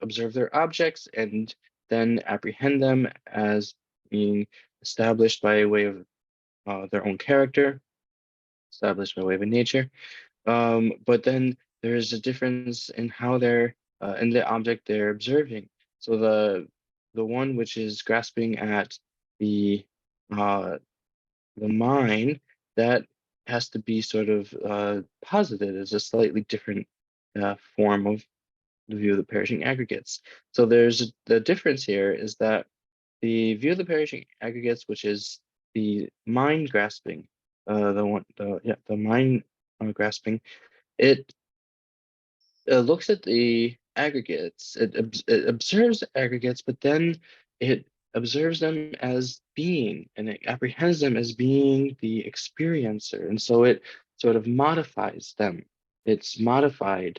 observe their objects and then apprehend them as being established by way of their own character, established by way of nature. But then there's a difference in how they're in the object they're observing. So the one which is grasping at uh, the mind, that has to be sort of posited as a slightly different form of the view of the perishing aggregates. So the difference here is that the view of the perishing aggregates, which is the mind grasping, the mind grasping, it looks at the aggregates, it observes aggregates, but then it observes them as being, and it apprehends them as being the experiencer. And so it sort of modifies them. It's modified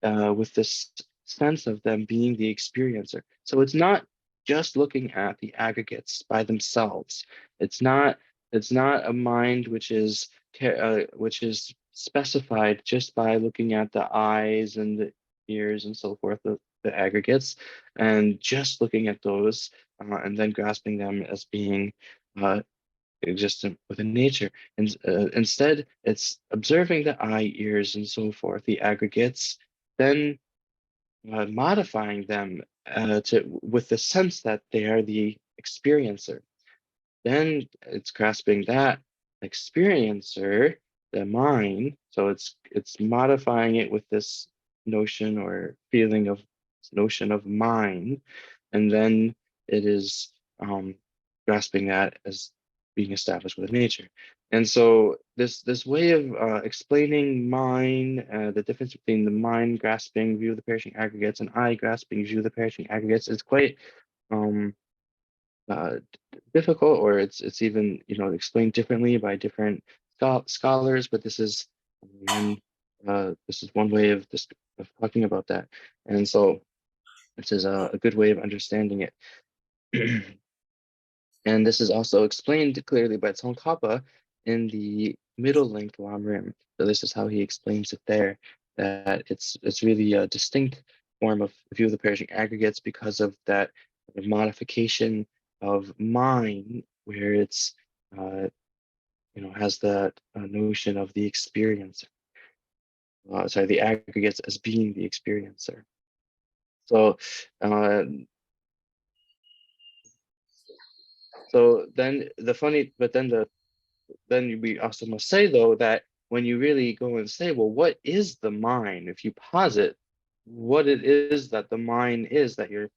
with this sense of them being the experiencer. So it's not just looking at the aggregates by themselves. It's not a mind which is specified just by looking at the eyes and the ears and so forth, the aggregates, and just looking at those and then grasping them as being existent within nature. And instead, it's observing the eye, ears, and so forth, the aggregates, then modifying them with the sense that they are the experiencer. Then it's grasping that experiencer, the mind. So it's modifying it with this notion or feeling of notion of mind, and then it is grasping that as being established with nature. And so this way of explaining mind, the difference between the mind grasping view of the perishing aggregates and I grasping view of the perishing aggregates is quite um, difficult, or it's even explained differently by different scholars. But one this is one way of talking about that, and so this is a good way of understanding it. And this is also explained clearly by Tsongkhapa in the middle length Lamrim. So this is how he explains it there, that it's really a distinct form of view of the perishing aggregates because of that modification of mind, where it's has that notion of the experiencer. Sorry, the aggregates as being the experiencer. So then then we also must say, though, that when you really go and say, well, what is the mind? If you posit what it is that the mind is, that you're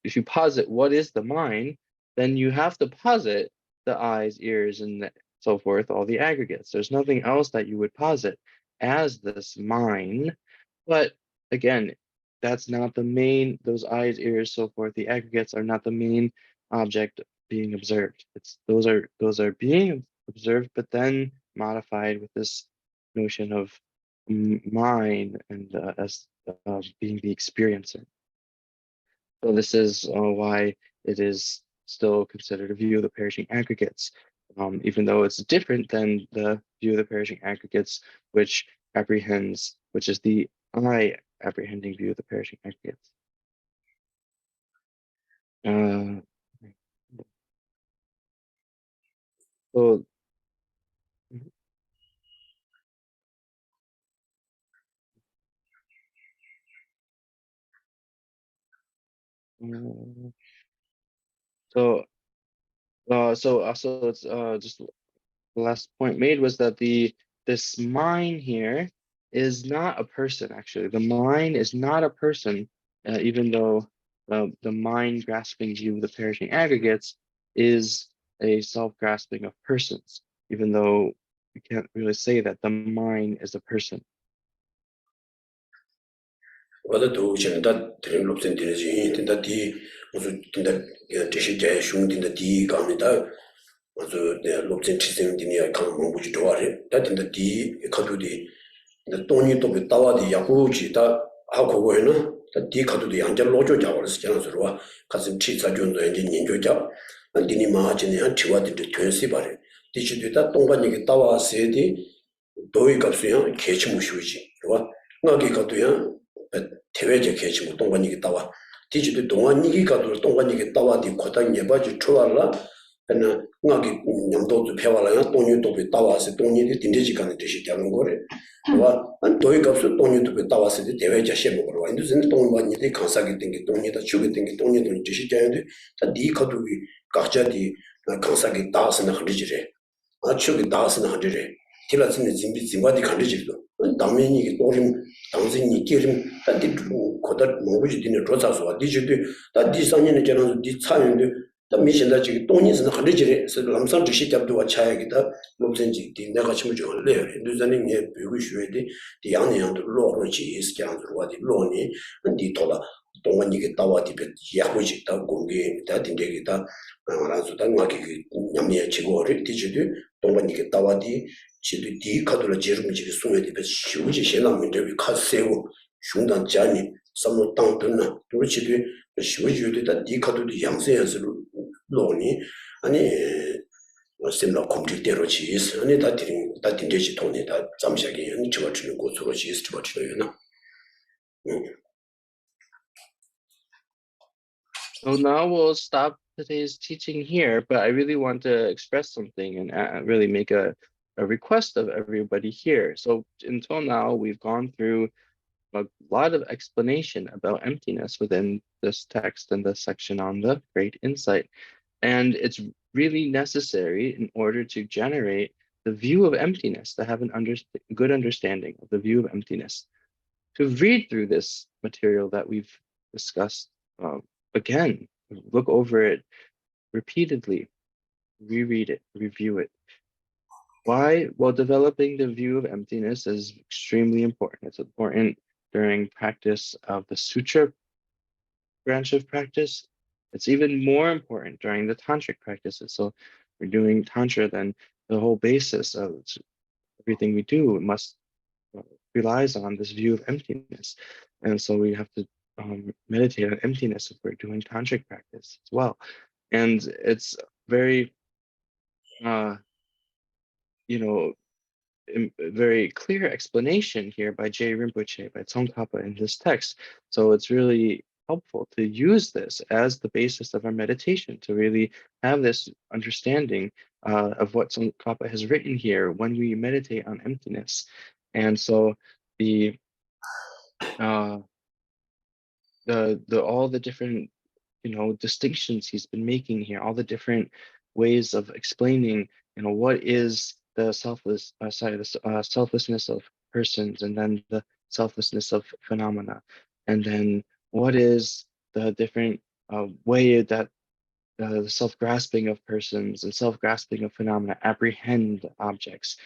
if you posit what is the mind, then you have to posit the eyes, ears, and so forth, all the aggregates. There's nothing else that you would posit as this mind. But again, that's not the main, those eyes, ears, so forth, the aggregates are not the main object being observed. Those are being observed, but then modified with this notion of mind and as being the experiencer. So this is why it is still considered a view of the perishing aggregates, even though it's different than the view of the perishing aggregates, which is the I apprehending view of the perishing aggregates. So so also it's just the last point made was that this mind here is not a person. Actually, the mind is not a person, even though the mind grasping view of the perishing aggregates is a self-grasping of persons, even though we can't really say that the mind is a person. Wada tu chen da tren lop sen tene yin ten da di uzu ten da Geshe jaya shung ten da di kami da uzu lop sen chi sen tene ya kang mong buji dowa re da ten da di kato di tongni tobe tawa di yaku chi da ha kogo he na 디카도도 양자 로조 잡아서 지나서와 가슴 치사 존도 이제 인조 잡 안디니 마하진이 한 치와들이 되시 바래 디치도다 동반이게 따와세디 도이 값이야 개치 무시우지 와 나기 가도야 대외적 개치 못 동반이게 따와 디치도 동안이게 가도 동반이게 따와디 고당 예바지 초알라 나 나기 냠도도 배워라야 돈유도 배 따와서 돈이 딘데지간에 되시 되는 거래 와 도이 값을 돈유도 배 따와서 대외적 시험 거로 완전 동반이데 강사기 된게 돈이다 주게 된게 돈이도 되시 되는데 다니 가도기 각자디 강사기 따서는 하리지래 아추기 다스는 하지래 딜라스는 진비 진과디 간리지도 당면이 또림 당신이 끼림 다디 고다 뭐지 디네 조사서 디지도 다 디상년에 저는 디 차연도 다 미신다 지금 돈이스는 하리지래 그래서 람상 주시 잡도 와 차야기다 몸선지 디 내가 치면 좀 레어 누자는 예 배우고 쉬어야지 디 양양도 로로지 있잖아도 와디 로니 디 돌아 동원이게 따와디 배 야고지 다 공개 다 딘데기다 알아서 당하게 냠미에 치고를 디지도 동반이게 따와디 지도 디 카드로 제rum지게 소외디 배 쉬우지 신랑 문제비 카세고 흉단 자니 삼로 땅드나 도치도 쉬우지도 디 카드도 양세에서 로니 아니 semla komplek대로 지스 아니 다 딘데지 돈이 다 잠시하게 아니 저거치는 곳으로 지스 저거치려나 So now we'll stop today's teaching here, but I really want to express something and really make a request of everybody here. So until now, we've gone through a lot of explanation about emptiness within this text and this section on the Great Insight. And it's really necessary in order to generate the view of emptiness, to have a good understanding of the view of emptiness. To read through this material that we've discussed again, look over it repeatedly, reread it, review it. Why? Well, developing the view of emptiness is extremely important. It's important during practice of the sutra branch of practice. It's even more important during the tantric practices. So we're doing tantra, then the whole basis of everything we do must relies on this view of emptiness. And so we have to meditate on emptiness if we're doing tantric practice as well. And it's very, very clear explanation here by J. Rinpoche, by Tsongkhapa in this text. So it's really helpful to use this as the basis of our meditation, to really have this understanding of what Tsongkhapa has written here when we meditate on emptiness. And so all the different distinctions he's been making here, all the different ways of explaining what is the selflessness of persons, and then the selflessness of phenomena, and then what is the different way that the self-grasping of persons and self-grasping of phenomena apprehend objects.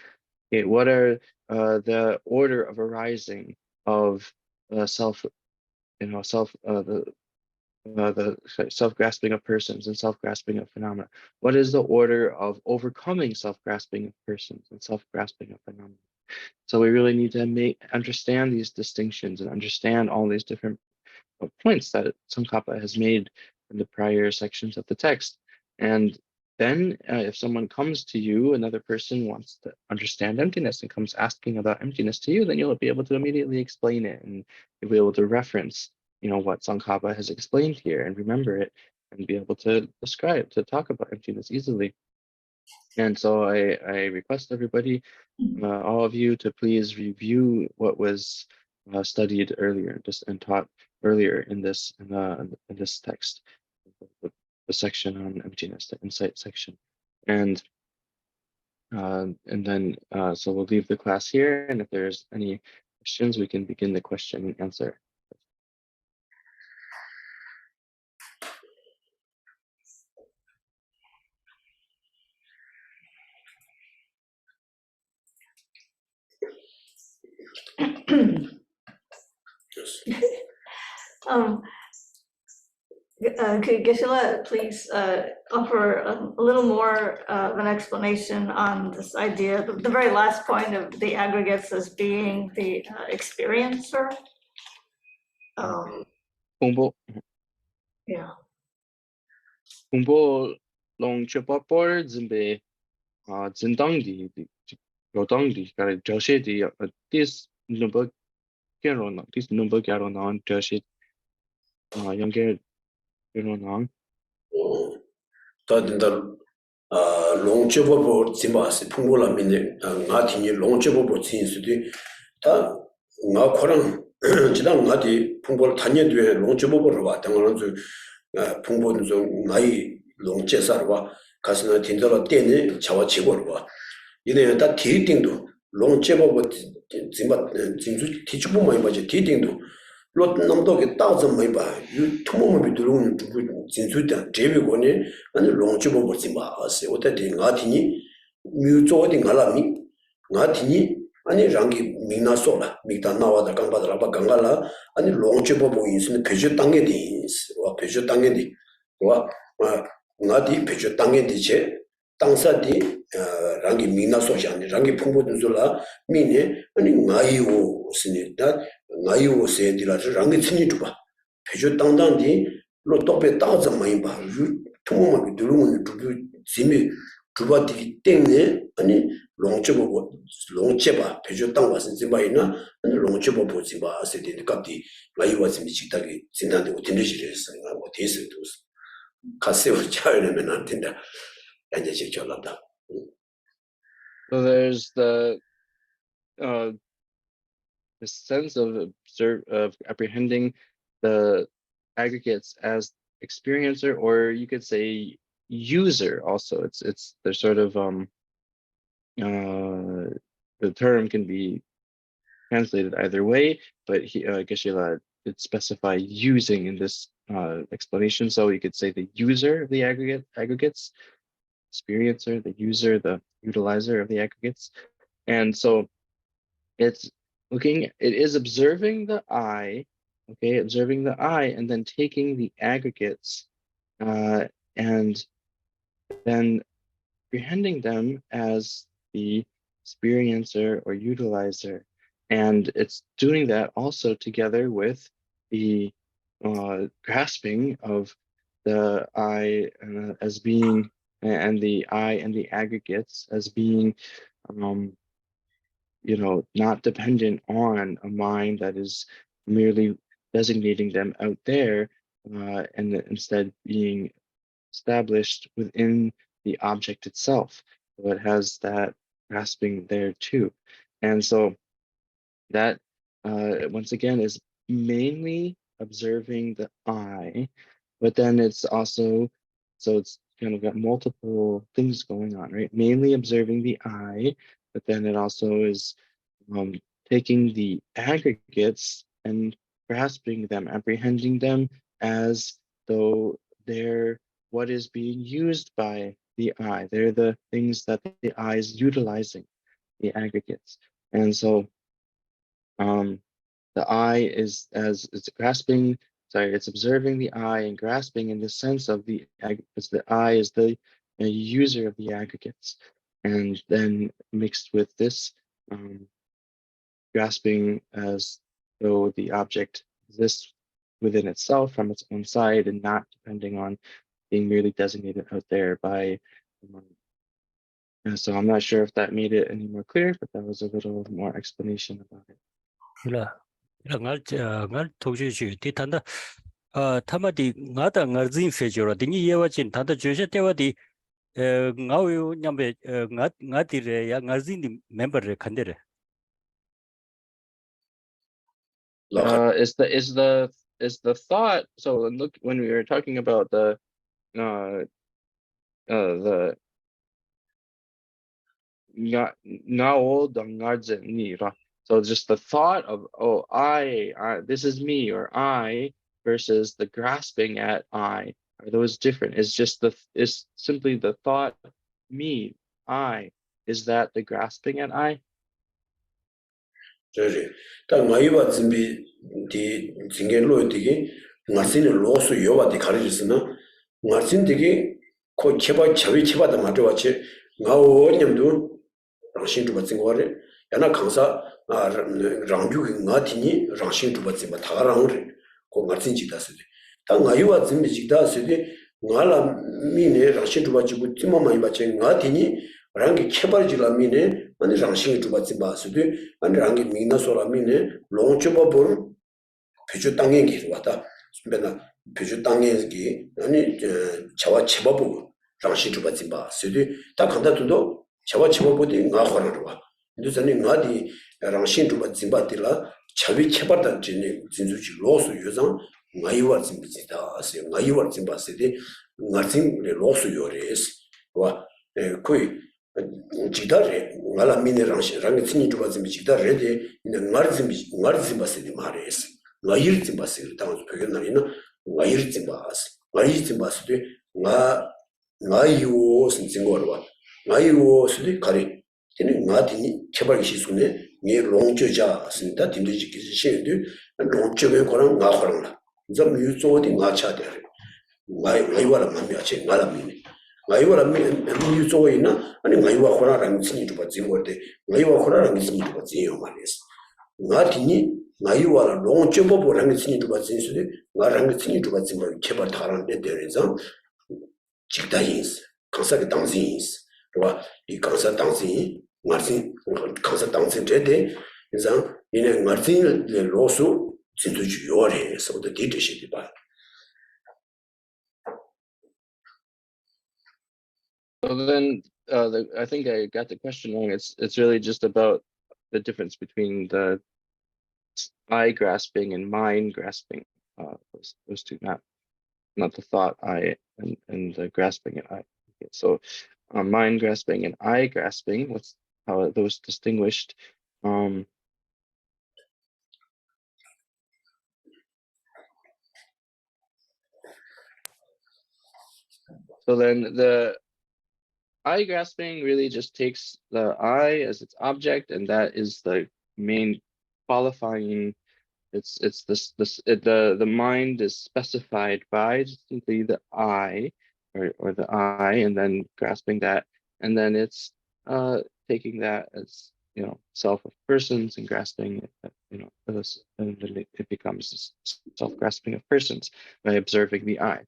Okay, what are the order of arising of the self-grasping of persons and self-grasping of phenomena? What is the order of overcoming self-grasping of persons and self-grasping of phenomena? So we really need to understand these distinctions and understand all these different points that Tsongkhapa has made in the prior sections of the text. And then if someone comes to you, another person wants to understand emptiness and comes asking about emptiness to you, then you'll be able to immediately explain it, and you'll be able to reference what Tsongkhapa has explained here and remember it, and be able to talk about emptiness easily. And so I request everybody, all of you, to please review what was studied earlier and taught earlier in this text, the section on emptiness, the insight section. And then so we'll leave the class here, and if there's any questions, we can begin the question and answer. Could Geshe please offer a little more of an explanation on this idea, the very last point of the aggregates as being the experiencer? 공보 Yeah. 공보 long chopper zimbe zindang di rodang di kare Geshe di this number gero na this number gero na Geshe younger gero na 다든다 롱체버버 지마스 풍고라 민네 나티니 롱체버버 진수디 다 나코랑 지당 나디 풍고를 단년도에 롱체버버로 왔다는 저 풍고는 좀 나이 롱체사로 가스나 딘더라 때네 자와 지고로 와 이네 다 디딩도 롱체버버 지마 진수 티주보만 봐지 디딩도 로 남도게 따져 뭐 봐. 유 투모모 비드롱 두고 진수다 제비고니 아니 롱치보 보지 마. 아세 어때 나티니 뮤조디 갈라미 나티니 아니 랑기 미나소라 미다 나와다 강바다라 바 강갈라 아니 롱치보 보 인스는 페주 땅에 디스 와 페주 땅에 디와 나디 페주 땅에 디체 땅사디 랑기 미나소샤니 랑기 풍부든 줄라 미네 아니 나이오 스니다 나이오 세디라 랑기 친이 두바 페주 땅당디 로 똑베 따자 많이 봐 투모마 두루는 두부 지미 두바디 땡네 아니 롱체바 페주 땅 와서 지바이나 아니 롱체보 보지 마 세디 갑디 나이와 지미 직다기 진단데 어딘지를 생각하고 대세도 가세요 차이는 안 된다. So there's the sense of apprehending the aggregates as experiencer, or you could say user also. It's they're sort of the term can be translated either way, but Geshe did specify using in this explanation. So you could say the user of the aggregates, experiencer, the user, the utilizer of the aggregates. And so it is observing the I, okay, observing the I, and then taking the aggregates and then apprehending them as the experiencer or utilizer. And it's doing that also together with the grasping of the I as being, and the I and the aggregates as being, not dependent on a mind that is merely designating them out there, and instead being established within the object itself. So it has that grasping there too. And so that, once again, is mainly observing the I, but then it's also, so it's kind of got multiple things going on, right? Mainly observing the I, but then it also is taking the aggregates and grasping them, apprehending them as though they're what is being used by the I. They're the things that the I is utilizing, the aggregates. And so the I is as it's grasping, it's observing the I and grasping in the sense of the I is the user of the aggregates, and then mixed with this grasping as though the object exists within itself from its own side and not depending on being merely designated out there by and so I'm not sure if that made it any more clear, but that was a little more explanation about it. ngal toje ju ti tanda tamadi ngada ngarzin fejoro dingi yewachin tanda joje tewadi ngaw nyambe ngatire ya ngarzin di member re khandere Is the thought, so look, when we were talking about the so just the thought of, oh, I this is me, or I, versus the grasping at I, are those different? Is simply the thought me, I, is that the grasping at I? 저지 다 나이와 준비 디 징겐로 되게 나신의 로스 요바디 가르치스나 나신 되게 코 쳬바 쳬위 쳬바다 맞아와치 나오님도 당신 좀 같은 거래 야나 강사 랑주 나티니 당신 좀 같은 거 다가랑을 고 ngarsin jikda sudi. Ta ngayuwa zimbi jikda sudi, nga la mine rangshin chuba jibu tima mayi bache nga tini rangi kebar jila mine ani rangshin chuba zimba sudi, ani rangi mingna sola mine long chuba bor pechu tangengi wata, sumbena pechu tangengi ani chawa cheba bogo rangshin chuba zimba sudi, ta kanda tudo chawa cheba bodi nga khora rwa. Ndu zani nga di rangshin chuba zimba dila chawi kebar dan jine zinzuji losu yuzang ngayuwa zimbi zida ase, ngayuwa zimba sedi ngarsin losu yores, wa koi jikda re, ngala mine rangi tsini chuba zimbi jikda re de ngar zimba sedi ma res, ngayir zimba sedi tangazu pyoge na ina ngayir zimba ase, ngayir zimba sedi ngayiwo sin zingwa rwa, ngayiwo sedi kari tene nga tini chebar kishi sune nge longcho ja sinta timde jikisi shendu longcho ge korang nga korang la zam yu zo di nga cha de ngai wala ma mi ache nga la mi ngai wala mi yu zo ina ani ngai wa korang rang tsini tu ba zingwa de ngai wa korang rang tsini tu ba zingyo ma les nga tini ngai wala longcho bo rang tsini tu ba zingsu de nga rang tsini tu ba zingwa chebar tarang de de zam jikda yins kansa ge dangzi yins 이 강사 당신 말씀 강사 당신 제대 이상 이내 말씀을 로수 진짜 요래 서도 디디시기 봐. So then, I think I got the question wrong. It's really just about the difference between the I grasping and mind grasping. Those two, not the thought I and the grasping and I. Okay, so mind grasping and I grasping. What's how are those distinguished? So then the I grasping really just takes the I as its object, and that is the main qualifying. The mind is specified by simply the I or the I, and then grasping that, and then it's taking that as self of persons and grasping it, and then it becomes self-grasping of persons by observing the I.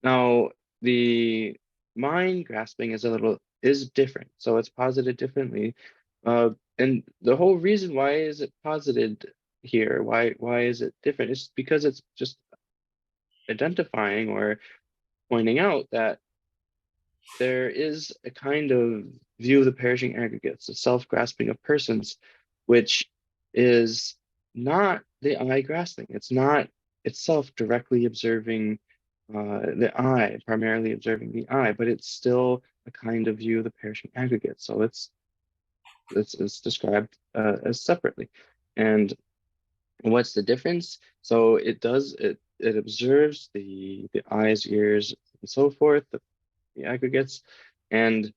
Now the mind grasping is different, so it's posited differently, and the whole reason why is it posited here, why is it different, it's because it's just identifying or pointing out that there is a kind of view of the perishing aggregates, a self-grasping of persons, which is not the I grasping. It's not itself directly observing the I, primarily observing the I, but it's still a kind of view of the perishing aggregate. So it's described as separately. And what's the difference? So it observes the eyes, ears, and so forth, the aggregates, and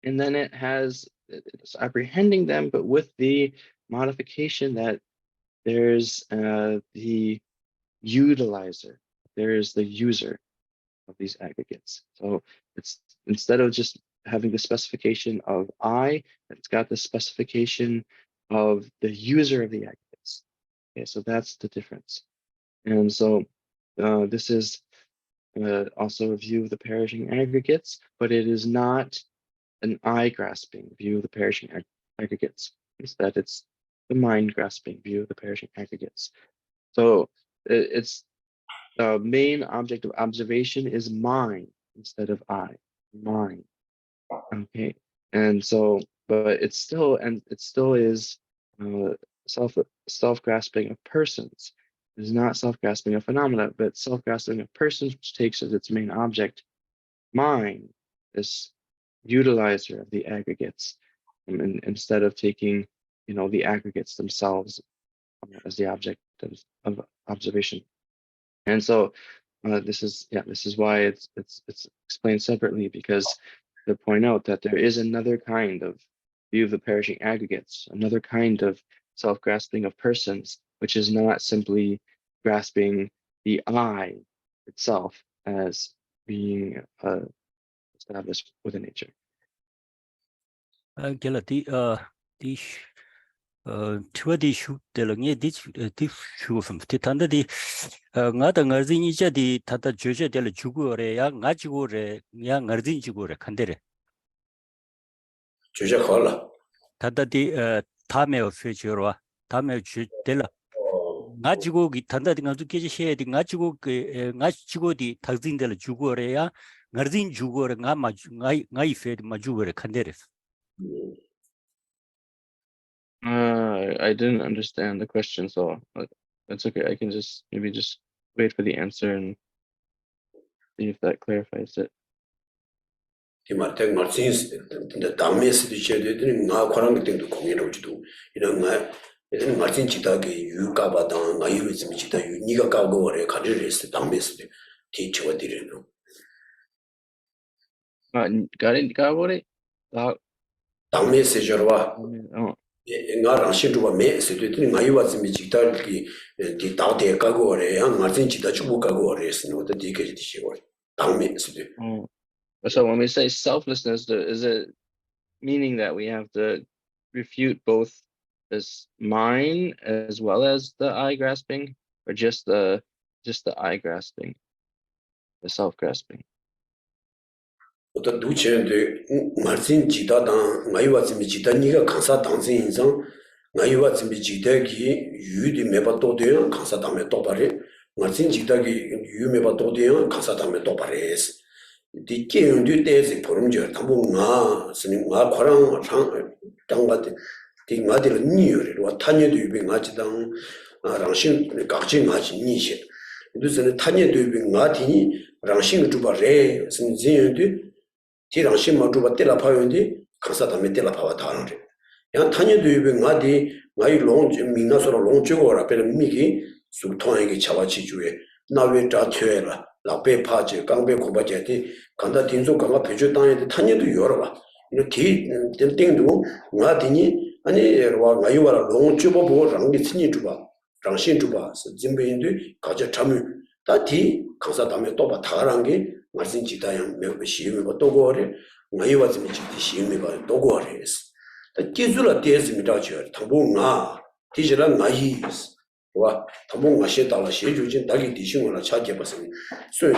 then it's apprehending them, but with the modification that there's the utilizer, there's the user of these aggregates. So it's instead of just having the specification of I, it's got the specification of the user of the aggregates. Okay, so that's the difference. And so this is also a view of the perishing aggregates, but it is not an I grasping view of the perishing aggregates. Instead, it's the mind grasping view of the perishing aggregates. So it's the main object of observation is mind instead of I, mind. Okay, and so, but it still is self-grasping of persons. It's not self-grasping of phenomena, but self-grasping of persons, which takes as its main object mind, this utilizer of the aggregates, and instead of taking the aggregates themselves as the object of observation. And so this is why it's explained separately, because they point out that there is another kind of view of the perishing aggregates, another kind of self-grasping of persons, which is not simply grasping the I itself as being established within nature. Tiwadi shu delongi di shu some titanda ngada ngarzin ija di tata joje del jugore ya ngajigore ya ngarzin jigore kandere 주제 걸라. tata di tame officialwa tame ju del ngaj고 기 tanda di ngazu keje she di ngaj고 ngajigo di tagzin del jugore ya ngarzin jugore ngai fe ma jugore kandere I didn't understand the question, so that's okay. I can just maybe just wait for the answer and see if that clarifies it. 이마텍 마틴스 근데 담메스도 제대로 나 거랑 때도 공연하지도 이런 말 얘는 마틴 지다게 유가바다 나 이유지 지다 니가 가고 그래 가지를 했어 담메스도 뒤쳐가 드리는 Got what it? 담메스 저와 Oh, 나랑 신주가 메스도 되는 나 이유지 지다기 디 다대 가고 그래 양 마틴 지다 주고 가고 그래서 너도 뒤게 지시고 담메스도 oh. So when we say selflessness, is it meaning that we have to refute both this mine as well as the I grasping, or just the I grasping, the self grasping? 어떤 두체인데 말씀 지다당 나이와 좀 지다 니가 강사 당신 인상 나이와 좀 지다기 유디 매바도 돼요 강사 담에 또 바래 말씀 지다기 유 매바도 돼요 강사 담에 또 바래스 디케운디 때지 보름저 담봉아 스님아 거랑 장바데 디마들 니요리로 타녀도 유비 마지당 랑신 각진 마지 니시 그래서 타녀도 유비 마티니 랑신 주바레 스님진데 디랑신 마주바 때라 파요인데 강사 담에 때라 파와 다는데 야 타녀도 유비 마디 마이 롱 민나서로 롱쪽어라 베르 미기 수통에게 차와치 주에 나왜 자퇴라 라베 파지 강베 고바제티 간다 딘소 강가 표주 땅에 탄여도 열어봐 이렇게 땡땡도 나디니 아니 와 나이와라 롱주보 보고 랑기 친이 주바 랑신 주바 진베인데 가자 참을 다디 강사 담에 또봐 다란 게 말씀 지다양 매우 시험이 또 거래 나이와 좀 지디 시험이 또 거래스 기술라 대스미다 저 당봉아 디지랑 나이스 와 담봉아 시다라 시주진 다기 디싱을 찾게 봤으니 소위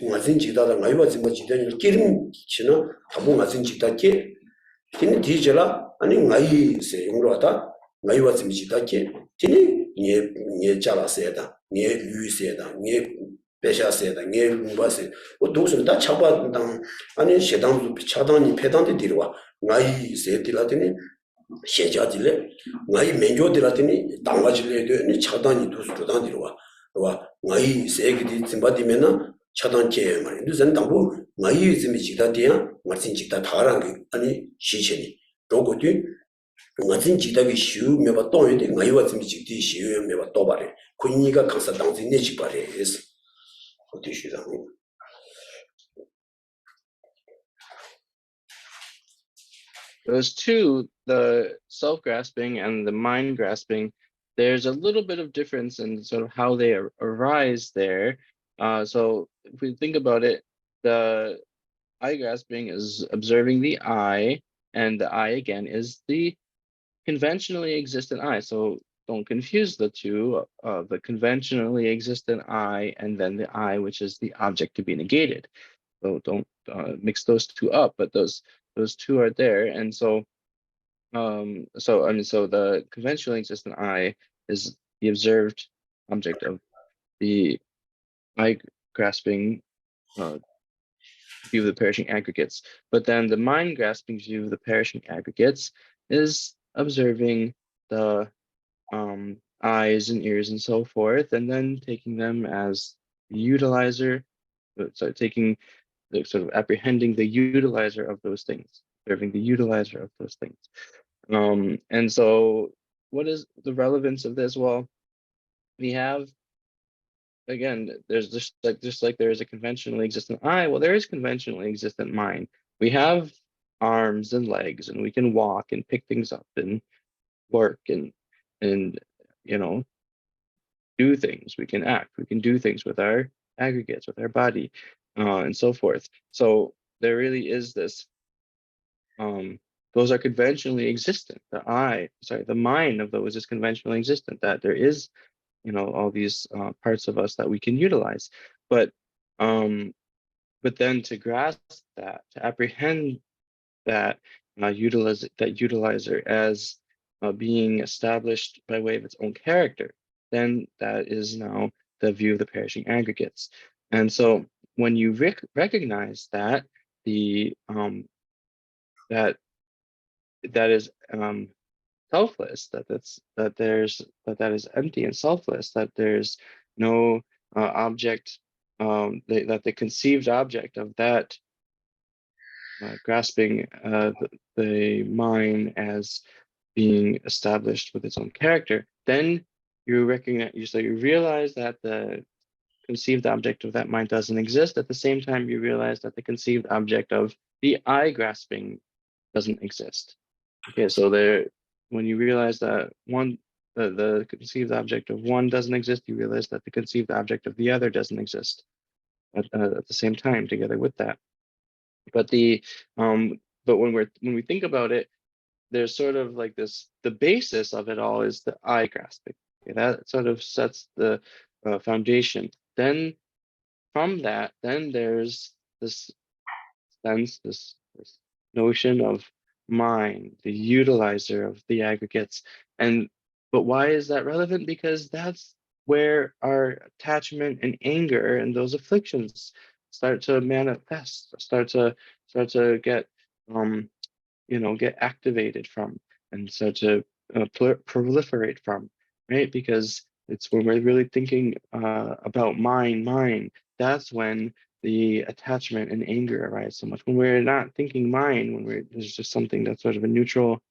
맞은 지다다 나이와 좀 지다니 기름 치나 담봉아 좀 지다게 근데 디지라 아니 나이세 용로다 나이와 좀 지다게 근데 예 잘았어야다 예 유세다 예 배샤세다 예 루바세 뭐 도서 다 차바당 아니 시당도 차당이 패당데 뒤로와 나이세 뒤라더니 시자질래 나이 menjo들한테니 당가질래 되니 차단이 도스로단 뒤로와 와 나이 세기디 짐바디면은 차단제 말이 무슨 당부 나이 좀 지다디야 마친 지다 다란 게 아니 시체니 로고디 마친 지다기 쉬우 메바 또인데 나이와 좀 지디 쉬우 메바 또 바래 군이가 강사 당지 내지 바래스 어디 쉬다 Those two, the self-grasping and the mind-grasping, there's a little bit of difference in sort of how they arise there. So if we think about it, the I-grasping is observing the I, and the I again is the conventionally existent I. So don't confuse the two, the conventionally existent I and then the I, which is the object to be negated. So don't mix those two up, but those two are there. And so so the conventionally existent I is the observed object of the I grasping view of the perishing aggregates. But then the mind grasping view of the perishing aggregates is observing the eyes and ears and so forth, and then taking them as the utilizer, so taking the sort of apprehending the utilizer of those things, observing the utilizer of those things. And so what is the relevance of this? Well, we have, again, there's just like there is a conventionally existent I, well, there is conventionally existent mind. We have arms and legs, and we can walk and pick things up and work and you know, do things. We can act, we can do things with our aggregates, with our body, and so forth. So there really is this those are conventionally existent. The mind of those is conventionally existent, that there is, all these parts of us that we can utilize. But then to grasp that, to apprehend that utilizer as being established by way of its own character, then that is now the view of the perishing aggregates. And so when you recognize that that is selfless, that is empty and selfless, that there's no object, that the conceived object of that grasping the mind as being established with its own character, then you realize that the conceived object of that mind doesn't exist. At the same time, you realize that the conceived object of the I grasping doesn't exist. Okay, so when you realize that the conceived object of one doesn't exist, you realize that the conceived object of the other doesn't exist at the same time, together with that. But when we think about it, there's sort of like this, the basis of it all is the I grasping. Okay, that sort of sets the foundation. Then from that, then there's this sense, this notion of mind, the utilizer of the aggregates. But why is that relevant? Because that's where our attachment and anger and those afflictions start to manifest, start to get get activated from, and start to proliferate from, right? Because it's when we're really thinking about mind, that's when the attachment and anger arise so much. When we're not thinking mind, when there's just something that's sort of a neutral,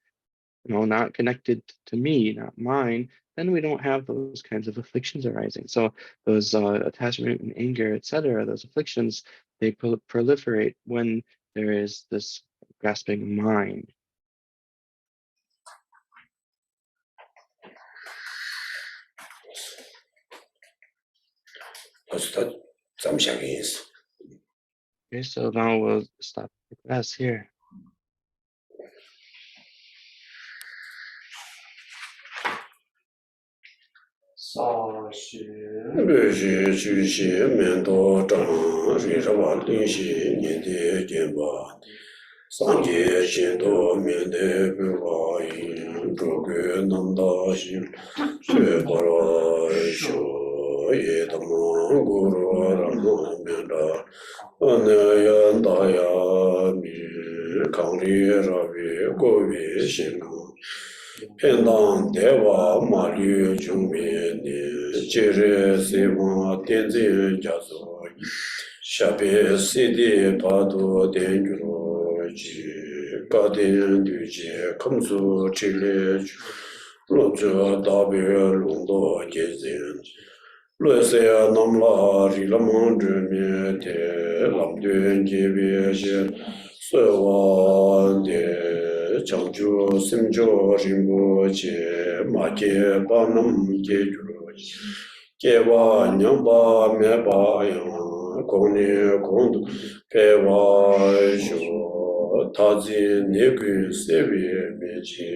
not connected to me, not mine, then we don't have those kinds of afflictions arising. So those attachment and anger, etc., those afflictions, they proliferate when there is this grasping mind. Okay, so now we'll stop the class here. Pendant dewa malyu jungme ne jere sewa tenze jazo shape sidi padu denjuro ji kaden duje kamsu chile lojo dabe londo gezen loese namla rilamon jeme te lamduen jebe je sewa de Changju Simjo Rimbo Che Make Banam Gejuro Kewa Nyamba Meba Yang Kone Kondu Pewa Sho Tazi Negu Sevi Meji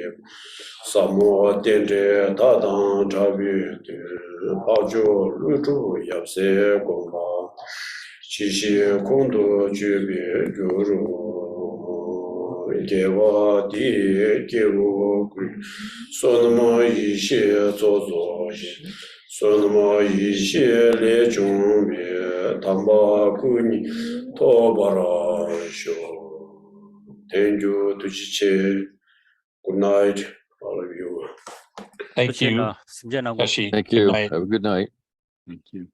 Samo Dende Tadan Chabi Pajo Luju Yapse Gomba Chishi Kondu Jubi Juru Gewa di gewo gui sonma yishe zozo sonma yishe le jungwe tamba kuni tobara sho. Thank you to Chiche. Good night, all of you. Thank you, Geshe. Geshe. Thank Good you. night. Have a good night. Thank you.